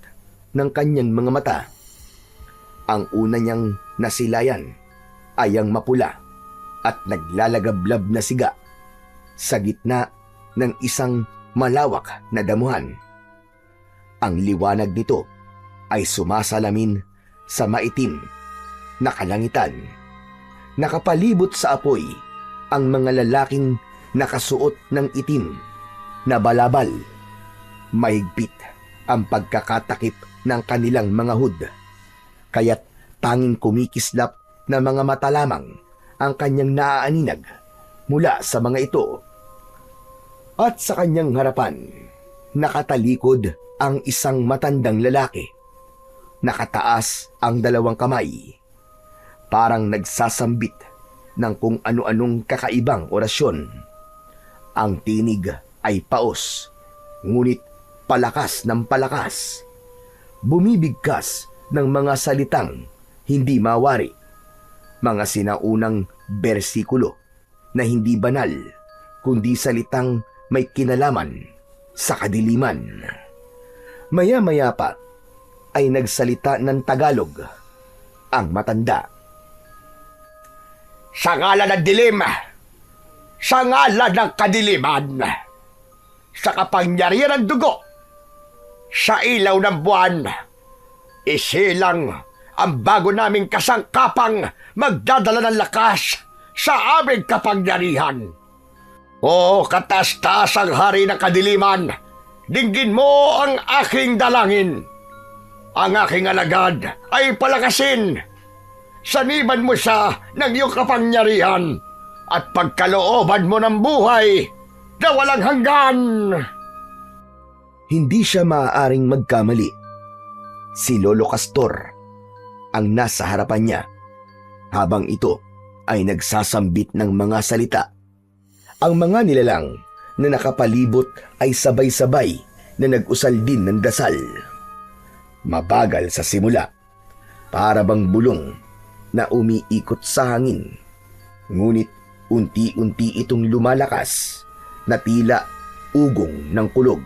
ng kanyang mga mata. Ang una niyang nasilayan ay ang mapula at naglalagablab na siga sa gitna ng isang malawak na damuhan. Ang liwanag nito ay sumasalamin sa maitim na kalangitan. Nakapalibot sa apoy ang mga lalaking nakasuot ng itim na balabal. Mahigpit ang pagkakatakip ng kanilang mga hood, kaya't tanging kumikislap na mga mata lamang ang kanyang naaaninag mula sa mga ito. At sa kanyang harapan, nakatalikod ang isang matandang lalaki. Nakataas ang dalawang kamay, parang nagsasambit ng kung ano-anong kakaibang orasyon. Ang tinig ay paos, ngunit palakas ng palakas. Bumibigkas ng mga salitang hindi mawari, mga sinaunang bersikulo na hindi banal, kundi salitang may kinalaman sa kadiliman. Maya-maya pa ay nagsalita ng Tagalog ang matanda. Sa ngalan ng dilim, sa ngalan ng kadiliman, sa kapangyarihan ng dugo, sa ilaw ng buwan, isilang ang bago naming kasangkapang magdadala ng lakas sa aming kapangyarihan. O katas-tasang hari ng kadiliman, dinggin mo ang aking dalangin. Ang aking alagad ay palakasin. Saniban mo siya ng iyong kapangyarihan at pagkalooban mo ng buhay na walang hanggan. Hindi siya maaaring magkamali Si Lolo Castor ang nasa harapan niya habang ito ay nagsasambit ng mga salita. Ang mga nilalang na nakapalibot ay sabay-sabay na nag-usal din ng dasal. Mabagal sa simula, para bang bulong na umiikot sa hangin. Ngunit unti-unti itong lumalakas na tila ugong ng kulog.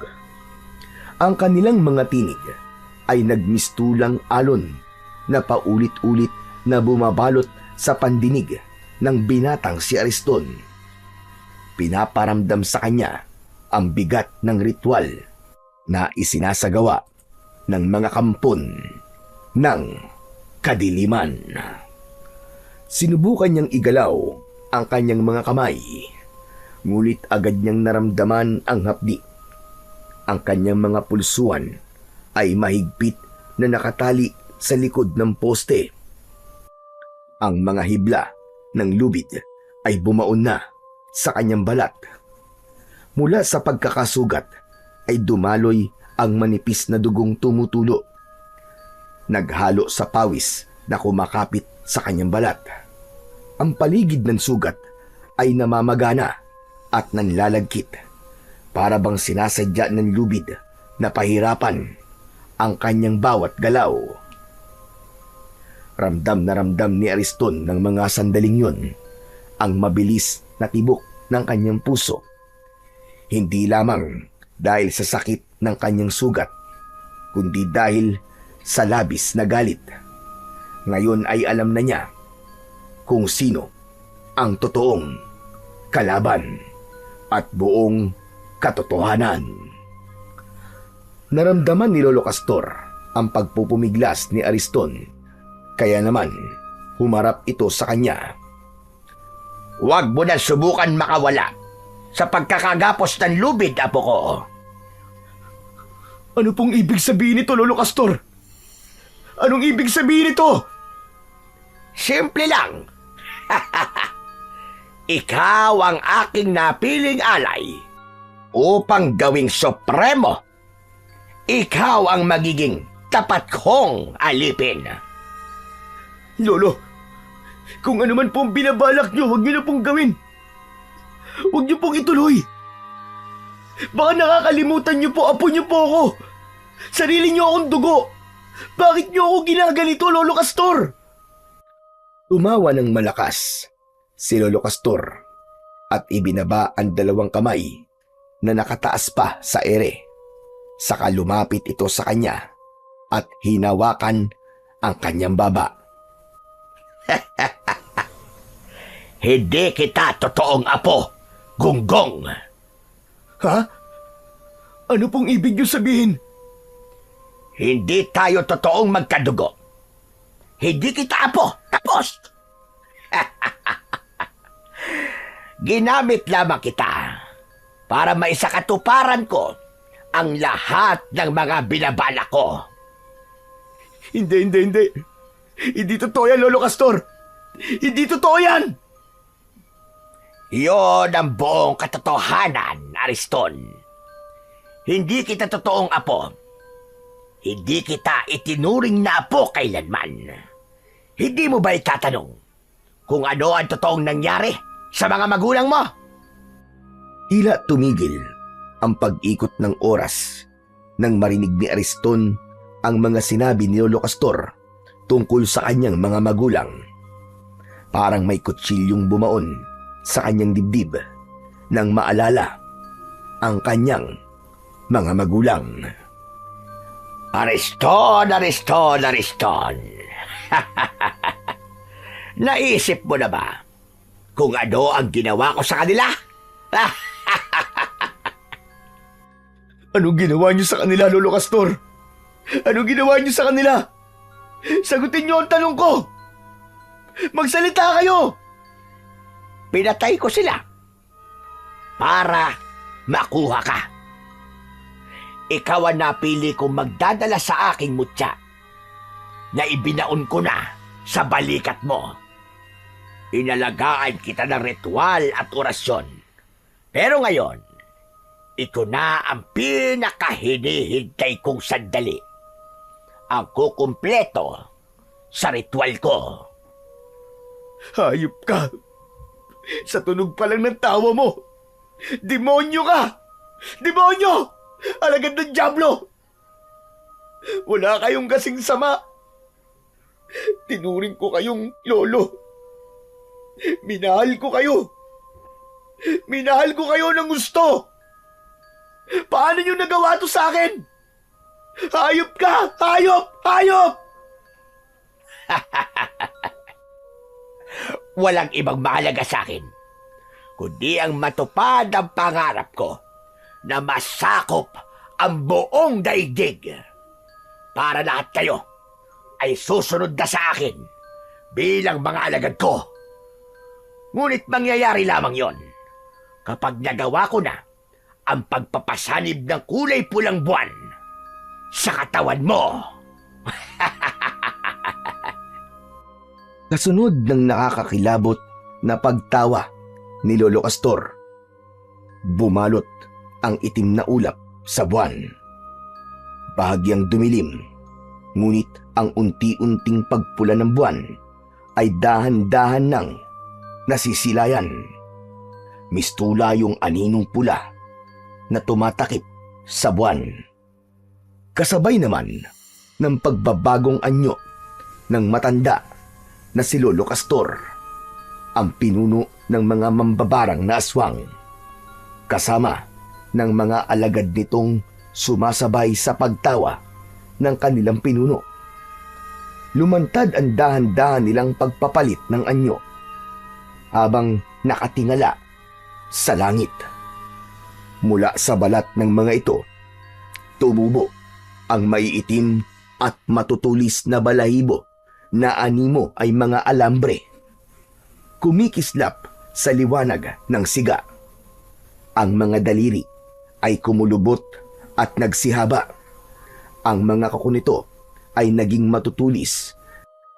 Ang kanilang mga tinig ay nagmistulang alon na paulit-ulit na bumabalot sa pandinig ng binatang si Ariston. Pinaparamdam sa kanya ang bigat ng ritual na isinasagawa ng mga kampon ng kadiliman. Sinubukan niyang igalaw ang kanyang mga kamay, ngunit agad niyang naramdaman ang hapdi. Ang kanyang mga pulsuan ay mahigpit na nakatali sa likod ng poste. Ang mga hibla ng lubid ay bumaon na sa kanyang balat. Mula sa pagkakasugat ay dumaloy ang manipis na dugong tumutulo, naghalo sa pawis na kumakapit sa kanyang balat. Ang paligid ng sugat ay namamagana at nanlalagkit, para bang sinasadya ng lubid na pahirapan ang kanyang bawat galaw. Ramdam na ramdam ni Ariston ng mga sandaling yun ang mabilis na tibok ng kanyang puso. Hindi lamang dahil sa sakit ng kanyang sugat, kundi dahil sa labis na galit. Ngayon ay alam na niya kung sino ang totoong kalaban at buong katotohanan. Naramdaman ni Lolo Castor ang pagpupumiglas ni Ariston, kaya naman humarap ito sa kanya. Huwag mo na subukan makawala sa pagkakagapos ng lubid, apo ko. Ano pong ibig sabihin nito, Lolo Castor? Anong ibig sabihin nito? Simple lang. Ikaw ang aking napiling alay upang gawing supremo. Ikaw ang magiging tapat kong alipin. Lolo, kung ano man pong binabalak niyo, huwag niyo na pong gawin. Huwag niyo pong ituloy. Baka nakakalimutan niyo po, apo niyo po ako. Sarili niyo akong dugo. Bakit niyo ako ginaganito, Lolo Castor? Tumawa ng malakas si Lolo Castor at ibinaba ang dalawang kamay na nakataas pa sa ere. Saka lumapit ito sa kanya at hinawakan ang kanyang baba. Hindi kita totoong apo, Gunggong. Ha? Ano pong ibig niyo sabihin? Hindi tayo totoong magkadugo. Hindi kita apo. Tapos. Ginamit lamang kita para maisakatuparan ko ang lahat ng mga binabala ko. Hindi. Hindi totoo yan, Lolo Castor. Hindi totoo yan. Iyon ang buong katotohanan, Ariston. Hindi kita totoong apo. Hindi kita itinuring na apo kailanman. Hindi mo ba itatanong kung ano ang totoong nangyari sa mga magulang mo? Tila tumigil ang pag-ikot ng oras nang marinig ni Ariston ang mga sinabi ni Lolo Castor tungkol sa kanyang mga magulang. Parang may kutsilyong bumaon sa kanyang dibdib nang maalala ang kanyang mga magulang. Ariston! Naisip mo na ba kung ano ang ginawa ko sa kanila? Anong ginawa niyo sa kanila, Lolo Castor? Anong ginawa niyo sa kanila? Sagutin niyo ang tanong ko! Magsalita kayo! Pinatay ko sila para makuha ka. Ikaw ang napili kong magdadala sa aking mutya na ibinaon ko na sa balikat mo. Inalagaan kita ng ritual at orasyon. Pero ngayon, ito na ang pinakahinihintay kong sandali. ang kukumpleto sa ritual ko. Hayop ka! Sa tunog pa lang ng tawa mo, demonyo ka! Demonyo! Alagad ng dyablo! Wala kayong kasing sama. Tinuring ko kayong lolo. Minahal ko kayo. Minahal ko kayo ng gusto. Paano nyo nagawa to sa akin? Hayop ka! Hayop! Hayop! Walang ibang mahalaga sa akin, kundi ang matupad ang pangarap ko na masakop ang buong daigdig. Para lahat kayo ay susunod na sa akin bilang mga alagad ko. Ngunit mangyayari lamang yon kapag nagawa ko na ang pagpapasanib ng kulay pulang buwan sa katawan mo. Kasunod ng nakakakilabot na pagtawa ni Lolo Castor, bumalot ang itim na ulap sa buwan. Bahagyang dumilim, ngunit ang unti-unting pagpula ng buwan ay dahan-dahan nang nasisilayan. Mistula yung aninong pula na tumatakip sa buwan. Kasabay naman ng pagbabagong anyo ng matanda na si Lolo Castor, ang pinuno ng mga mambabarang na aswang, kasama ng mga alagad nitong sumasabay sa pagtawa ng kanilang pinuno. Lumantad ang dahan-dahan nilang pagpapalit ng anyo habang nakatingala sa langit. Mula sa balat ng mga ito, tumubo ang maiitim at matutulis na balahibo na animo ay mga alambre. Kumikislap sa liwanag ng siga. Ang mga daliri ay kumulubot at nagsihaba. Ang mga kuko nito ay naging matutulis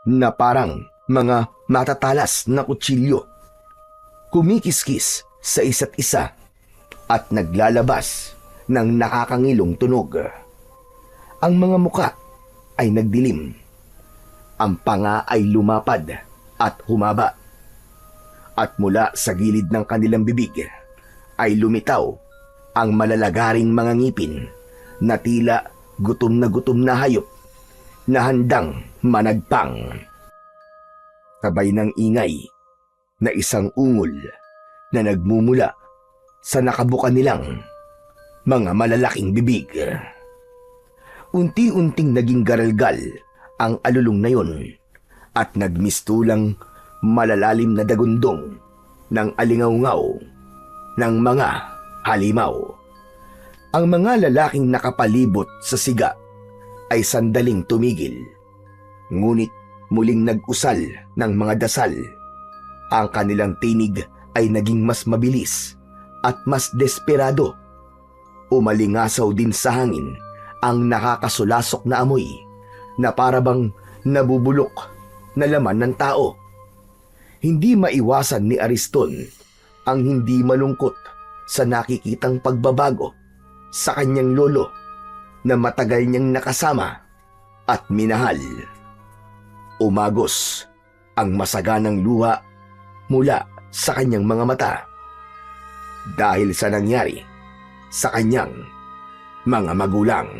na parang mga matatalas na kutsilyo. Kumikiskis sa isa't isa at naglalabas ng nakakangilong tunog. Ang mga muka ay nagdilim. Ang panga ay lumapad at humaba. At mula sa gilid ng kanilang bibig ay lumitaw ang malalagaring mga ngipin na tila gutom na hayop na handang managpang. Sabay ng ingay na isang ungol na nagmumula sa nakabuka nilang mga malalaking bibig. Unti-unting naging garalgal ang alulong na yon at nagmistulang malalalim na dagundong ng alingaw-ngaw ng mga halimaw. Ang mga lalaking nakapalibot sa siga ay sandaling tumigil, ngunit muling nag-usal ng mga dasal. Ang kanilang tinig ay naging mas mabilis at mas desperado. Umalingasaw din sa hangin ang nakakasulasok na amoy na parabang nabubulok na laman ng tao. Hindi maiwasan ni Ariston ang hindi malungkot sa nakikitang pagbabago sa kanyang lolo na matagal niyang nakasama at minahal. Umagos ang masaganang luha mula sa kanyang mga mata dahil sa nangyari sa kanyang mga magulang.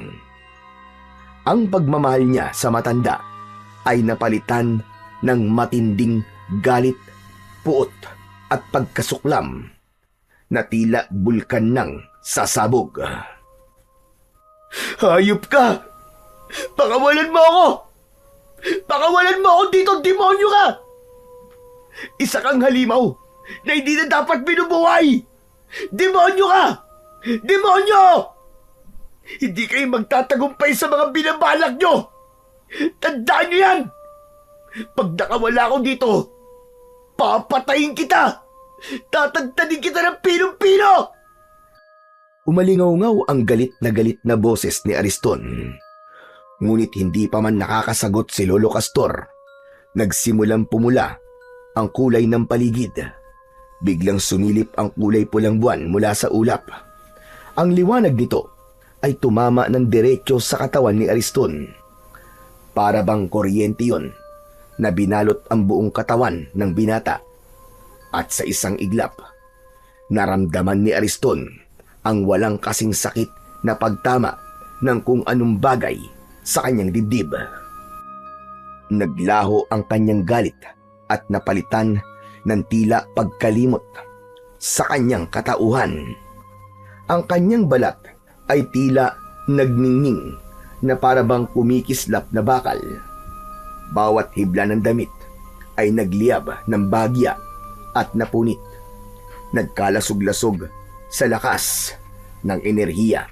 Ang pagmamahal niya sa matanda ay napalitan ng matinding galit, puot at pagkasuklam na tila bulkan ng sasabog. Hayop ka! Pakawalan mo ako! Pakawalan mo ako dito, demonyo ka! Isa kang halimaw na hindi na dapat binubuhay! Demonyo ka! Demonyo! Hindi kayo magtatagumpay sa mga binabalak nyo! Tandaan nyo yan! Pag nakawala ako dito, papatayin kita! Tatagtanin kita ng pinong-pino! Umalingaw-ngaw ang galit na boses ni Ariston. Ngunit hindi pa man nakakasagot si Lolo Castor. Nagsimulang pumula ang kulay ng paligid. Biglang sumilip ang kulay pulang buwan mula sa ulap. Ang liwanag nito ay tumama ng diretso sa katawan ni Ariston. Para bang kuryente yon na binalot ang buong katawan ng binata. At sa isang iglap, naramdaman ni Ariston ang walang kasing sakit na pagtama ng kung anong bagay sa kanyang dibdib. Naglaho ang kanyang galit at napalitan ng tila pagkalimot sa kanyang katauhan. Ang kanyang balat ay tila nagningning na para bang kumikislap na bakal. Bawat hibla ng damit ay nagliyab ng bagya at napunit. Nagkalasog-lasog sa lakas ng enerhiya.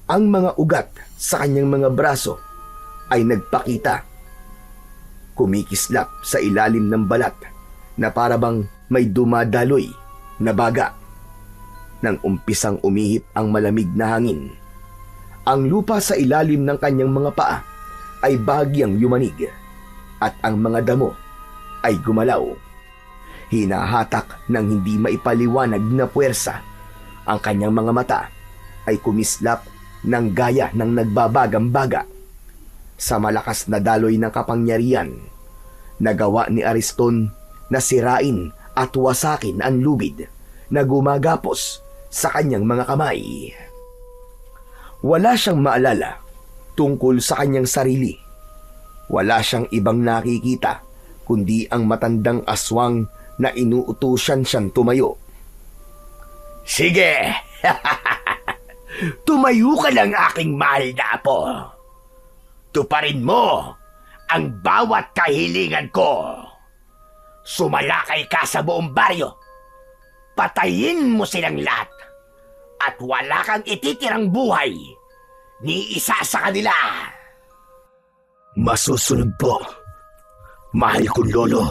Ang mga ugat sa kanyang mga braso ay nagpakita. Kumikislap sa ilalim ng balat na para bang may dumadaloy na baga. Nang umpisang umihip ang malamig na hangin, ang lupa sa ilalim ng kanyang mga paa ay bagyang yumanig at ang mga damo ay gumalaw. Hinahatak ng hindi maipaliwanag na puwersa. Ang kanyang mga mata ay kumislap ng gaya ng nagbabagang baga. Sa malakas na daloy ng kapangyarihan, nagawa ni Ariston na sirain at wasakin ang lubid na gumagapos sa kanyang mga kamay. Wala siyang maalala tungkol sa kanyang sarili. Wala siyang ibang nakikita kundi ang matandang aswang na inuutusan siyang tumayo. Sige! Tumayo ka lang, aking mahal na apo. Tuparin mo ang bawat kahilingan ko. Sumalakay ka sa buong baryo. Patayin mo silang lahat. At wala kang ititirang buhay ni isa sa kanila. Masusunod po, mahal kong lolo.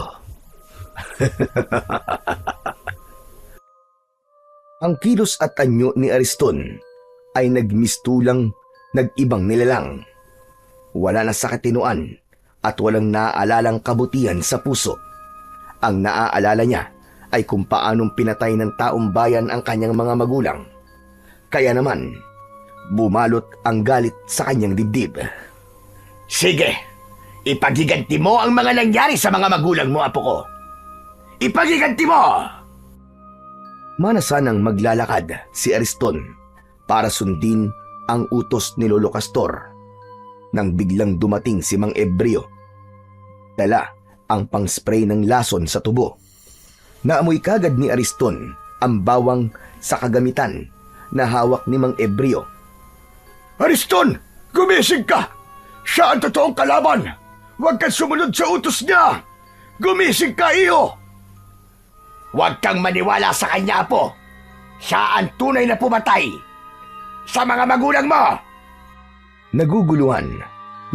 Ang kilos at anyo ni Ariston ay nagmistulang nag-ibang nilalang. Wala na sa katinuan at walang naaalalang kabutihan sa puso. Ang naaalala niya ay kung paanong pinatay ng taong bayan ang kanyang mga magulang. Kaya naman, bumalot ang galit sa kanyang dibdib. Sige, ipagiganti mo ang mga nangyari sa mga magulang mo, apo ko. Ipagiganti mo! Manasanang maglalakad si Ariston para sundin ang utos ni Lolo Castor nang biglang dumating si Mang Ebreo. Dala ang pang-spray ng lason sa tubo. Naamoy kagad ni Ariston ang bawang sa kagamitan na hawak ni Mang Ebreo. Ariston, gumising ka! Siya ang totoong kalaban! Huwag kang sumunod sa utos niya! Gumising ka, iyo! Huwag kang maniwala sa kanya, apo. Siya ang tunay na pumatay sa mga magulang mo. Naguguluhan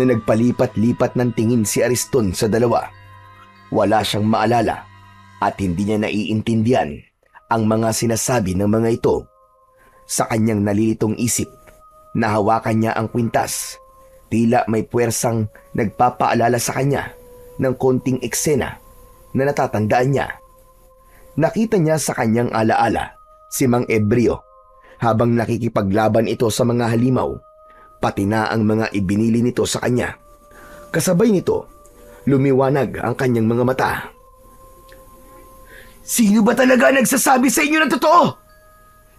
na nagpalipat-lipat ng tingin si Ariston sa dalawa. Wala siyang maalala at hindi niya naiintindihan ang mga sinasabi ng mga ito. Sa kanyang nalilitong isip, nahawakan niya ang kwintas. Tila may puwersang nagpapaalala sa kanya ng konting eksena na natatandaan niya. Nakita niya sa kanyang alaala si Mang Ebreo habang nakikipaglaban ito sa mga halimaw, pati na ang mga ibinili nito sa kanya. Kasabay nito, lumiwanag ang kanyang mga mata. Sino ba talaga nagsasabi sa inyo ng totoo?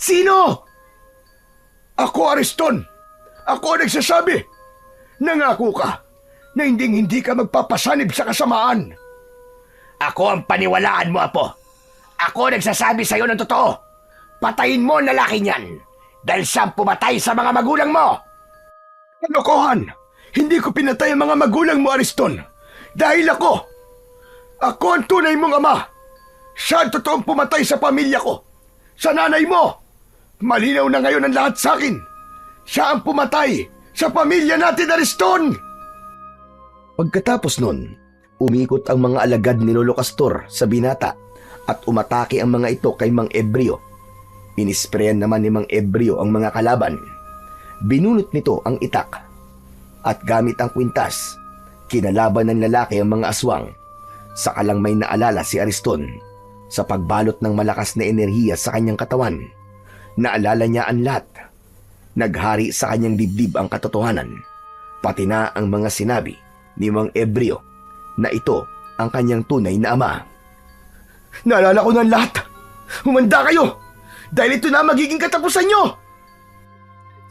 Sino? Ako, Ariston! Ako ang nagsasabi! Nangako ka na hindi ka magpapasanib sa kasamaan! Ako ang paniwalaan mo, apo. Ako nagsasabi sa iyo ng totoo. Patayin mo ang lalaki niyan dahil siyang pumatay sa mga magulang mo. Kalokohan! Hindi ko pinatay ang mga magulang mo, Ariston! Dahil ako ang tunay mong ama! Siya ang totoong pumatay sa pamilya ko! Sa nanay mo! Malinaw na ngayon ang lahat sa akin! Siya ang pumatay sa pamilya natin, Ariston! Pagkatapos nun, umikot ang mga alagad ni Lolo Castor sa binata at umatake ang mga ito kay Mang Ebreo. Inisprayan naman ni Mang Ebreo ang mga kalaban. Binunot nito ang itak at gamit ang kwintas, kinalaban ng lalaki ang mga aswang. Saka lang may naalala si Ariston sa pagbalot ng malakas na enerhiya sa kanyang katawan. Naalala niya ang lahat. Naghari sa kanyang dibdib ang katotohanan. pati na ang mga sinabi ni Mang Ebreo na ito ang kanyang tunay na ama. Naalala ko ng lahat. Humanda kayo! Dahil ito na magiging katapusan nyo!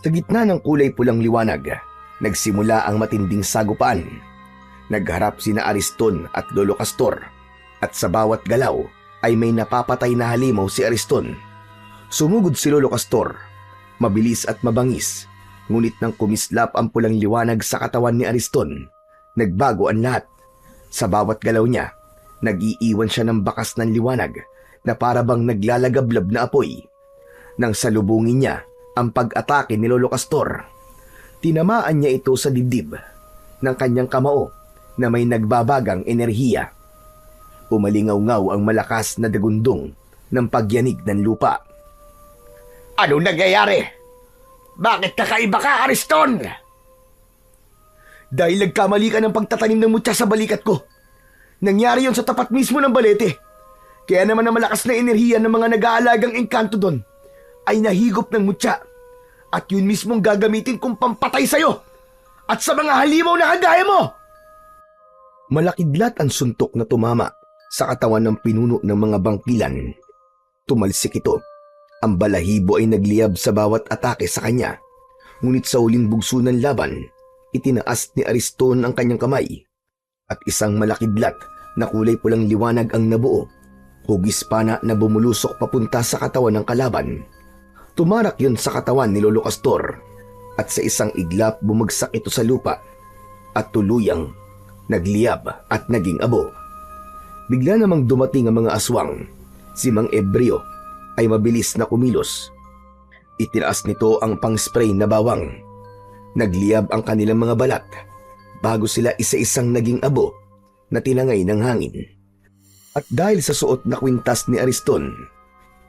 Sa gitna ng kulay pulang liwanag, nagsimula ang matinding sagupaan. Nagharap sina Ariston at Lolo Castor, at sa bawat galaw ay may napapatay na halimaw si Ariston. Sumugod si Lolo Castor, mabilis at mabangis, ngunit nang kumislap ang pulang liwanag sa katawan ni Ariston, nagbago ang lahat. Sa bawat galaw niya, nag-iiwan siya ng bakas ng liwanag na parabang naglalagablab na apoy. Nang salubungin niya ang pag-atake ni Lolo Castor, tinamaan niya ito sa dibdib ng kanyang kamao na may nagbabagang enerhiya. Umalingaw-ngaw ang malakas na dagundong ng pagyanig ng lupa. Ano nangyayari? Bakit kakaiba ka, Ariston? Dahil nagkamali ka ng pagtatanim ng mutya sa balikat ko. Nangyari yon sa tapat mismo ng balete. Kaya naman ang malakas na enerhiya ng mga nag-aalagang engkanto doon ay nahigop ng mutya. At yun mismong gagamitin kong pampatay sa'yo at sa mga halimaw na kagaya mo. Malakidlat ang suntok na tumama sa katawan ng pinuno ng mga bangkilan. Tumalsik ito. Ang balahibo ay nagliyab sa bawat atake sa kanya. Ngunit sa huling bugso ng laban, itinaas ni Ariston ang kanyang kamay at isang malakidlat na kulay pulang liwanag ang nabuo. Hugis pana na bumulusok papunta sa katawan ng kalaban. Tumarak yun sa katawan ni Lolo Castor at sa isang iglap bumagsak ito sa lupa at tuluyang nagliyab at naging abo. Bigla namang dumating ang mga aswang. Si Mang Ebreo ay mabilis na kumilos. Itinaas nito ang pang-spray na bawang. Nagliyab ang kanilang mga balat bago sila isa-isang naging abo na tinangay ng hangin. At dahil sa suot na kwintas ni Ariston,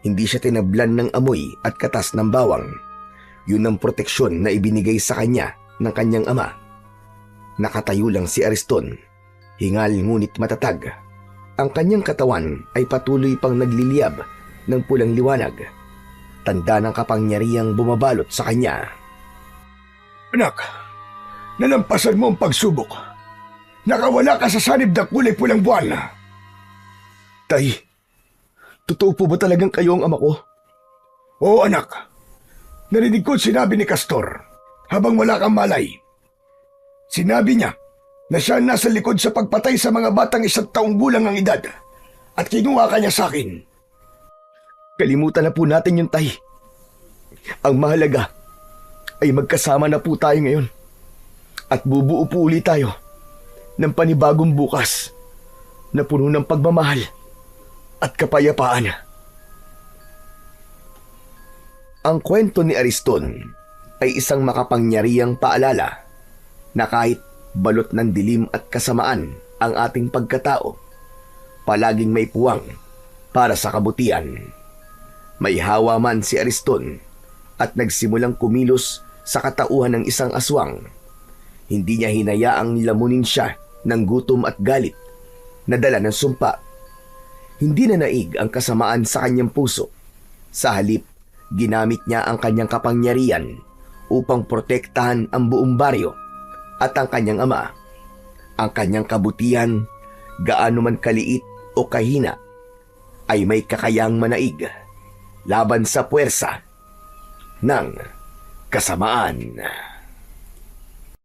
hindi siya tinablan ng amoy at katas ng bawang. Yun ang proteksyon na ibinigay sa kanya ng kanyang ama. Nakatayo lang si Ariston, hingal ngunit matatag. Ang kanyang katawan ay patuloy pang nagliliyab ng pulang liwanag. Tanda ng kapangyarihang bumabalot sa kanya. Anak, nalampasan mo ang pagsubok. Nakawala ka sa sanib ng kulay pulang buwan. Tay, totoo po ba talagang kayo ang ama ko? Oo anak, narinig ko sinabi ni Castor habang wala kang malay. Sinabi niya na siya nasa likod sa pagpatay sa mga batang 1 taong gulang ang edad at kinuha ka niya sa akin. Kalimutan na po natin yung tay. Ang mahalaga ay magkasama na po tayo ngayon at bubuo po ulit tayo ng panibagong bukas na puno ng pagmamahal at kapayapaan. Ang kwento ni Ariston ay isang makapangyarihang paalala na kahit balot ng dilim at kasamaan ang ating pagkatao, palaging may puwang para sa kabutihan. May hawa man si Ariston at nagsimulang kumilos sa katauhan ng isang aswang. Hindi niya hinayaang lamunin siya ng gutom at galit na dala ng sumpa. Hindi na naig ang kasamaan sa kanyang puso. Sa halip, ginamit niya ang kanyang kapangyarihan upang protektahan ang buong baryo at ang kanyang ama. Ang kanyang kabutihan, gaano man kaliit o kahina, ay may kakayang manaig laban sa puwersa ng kasamaan.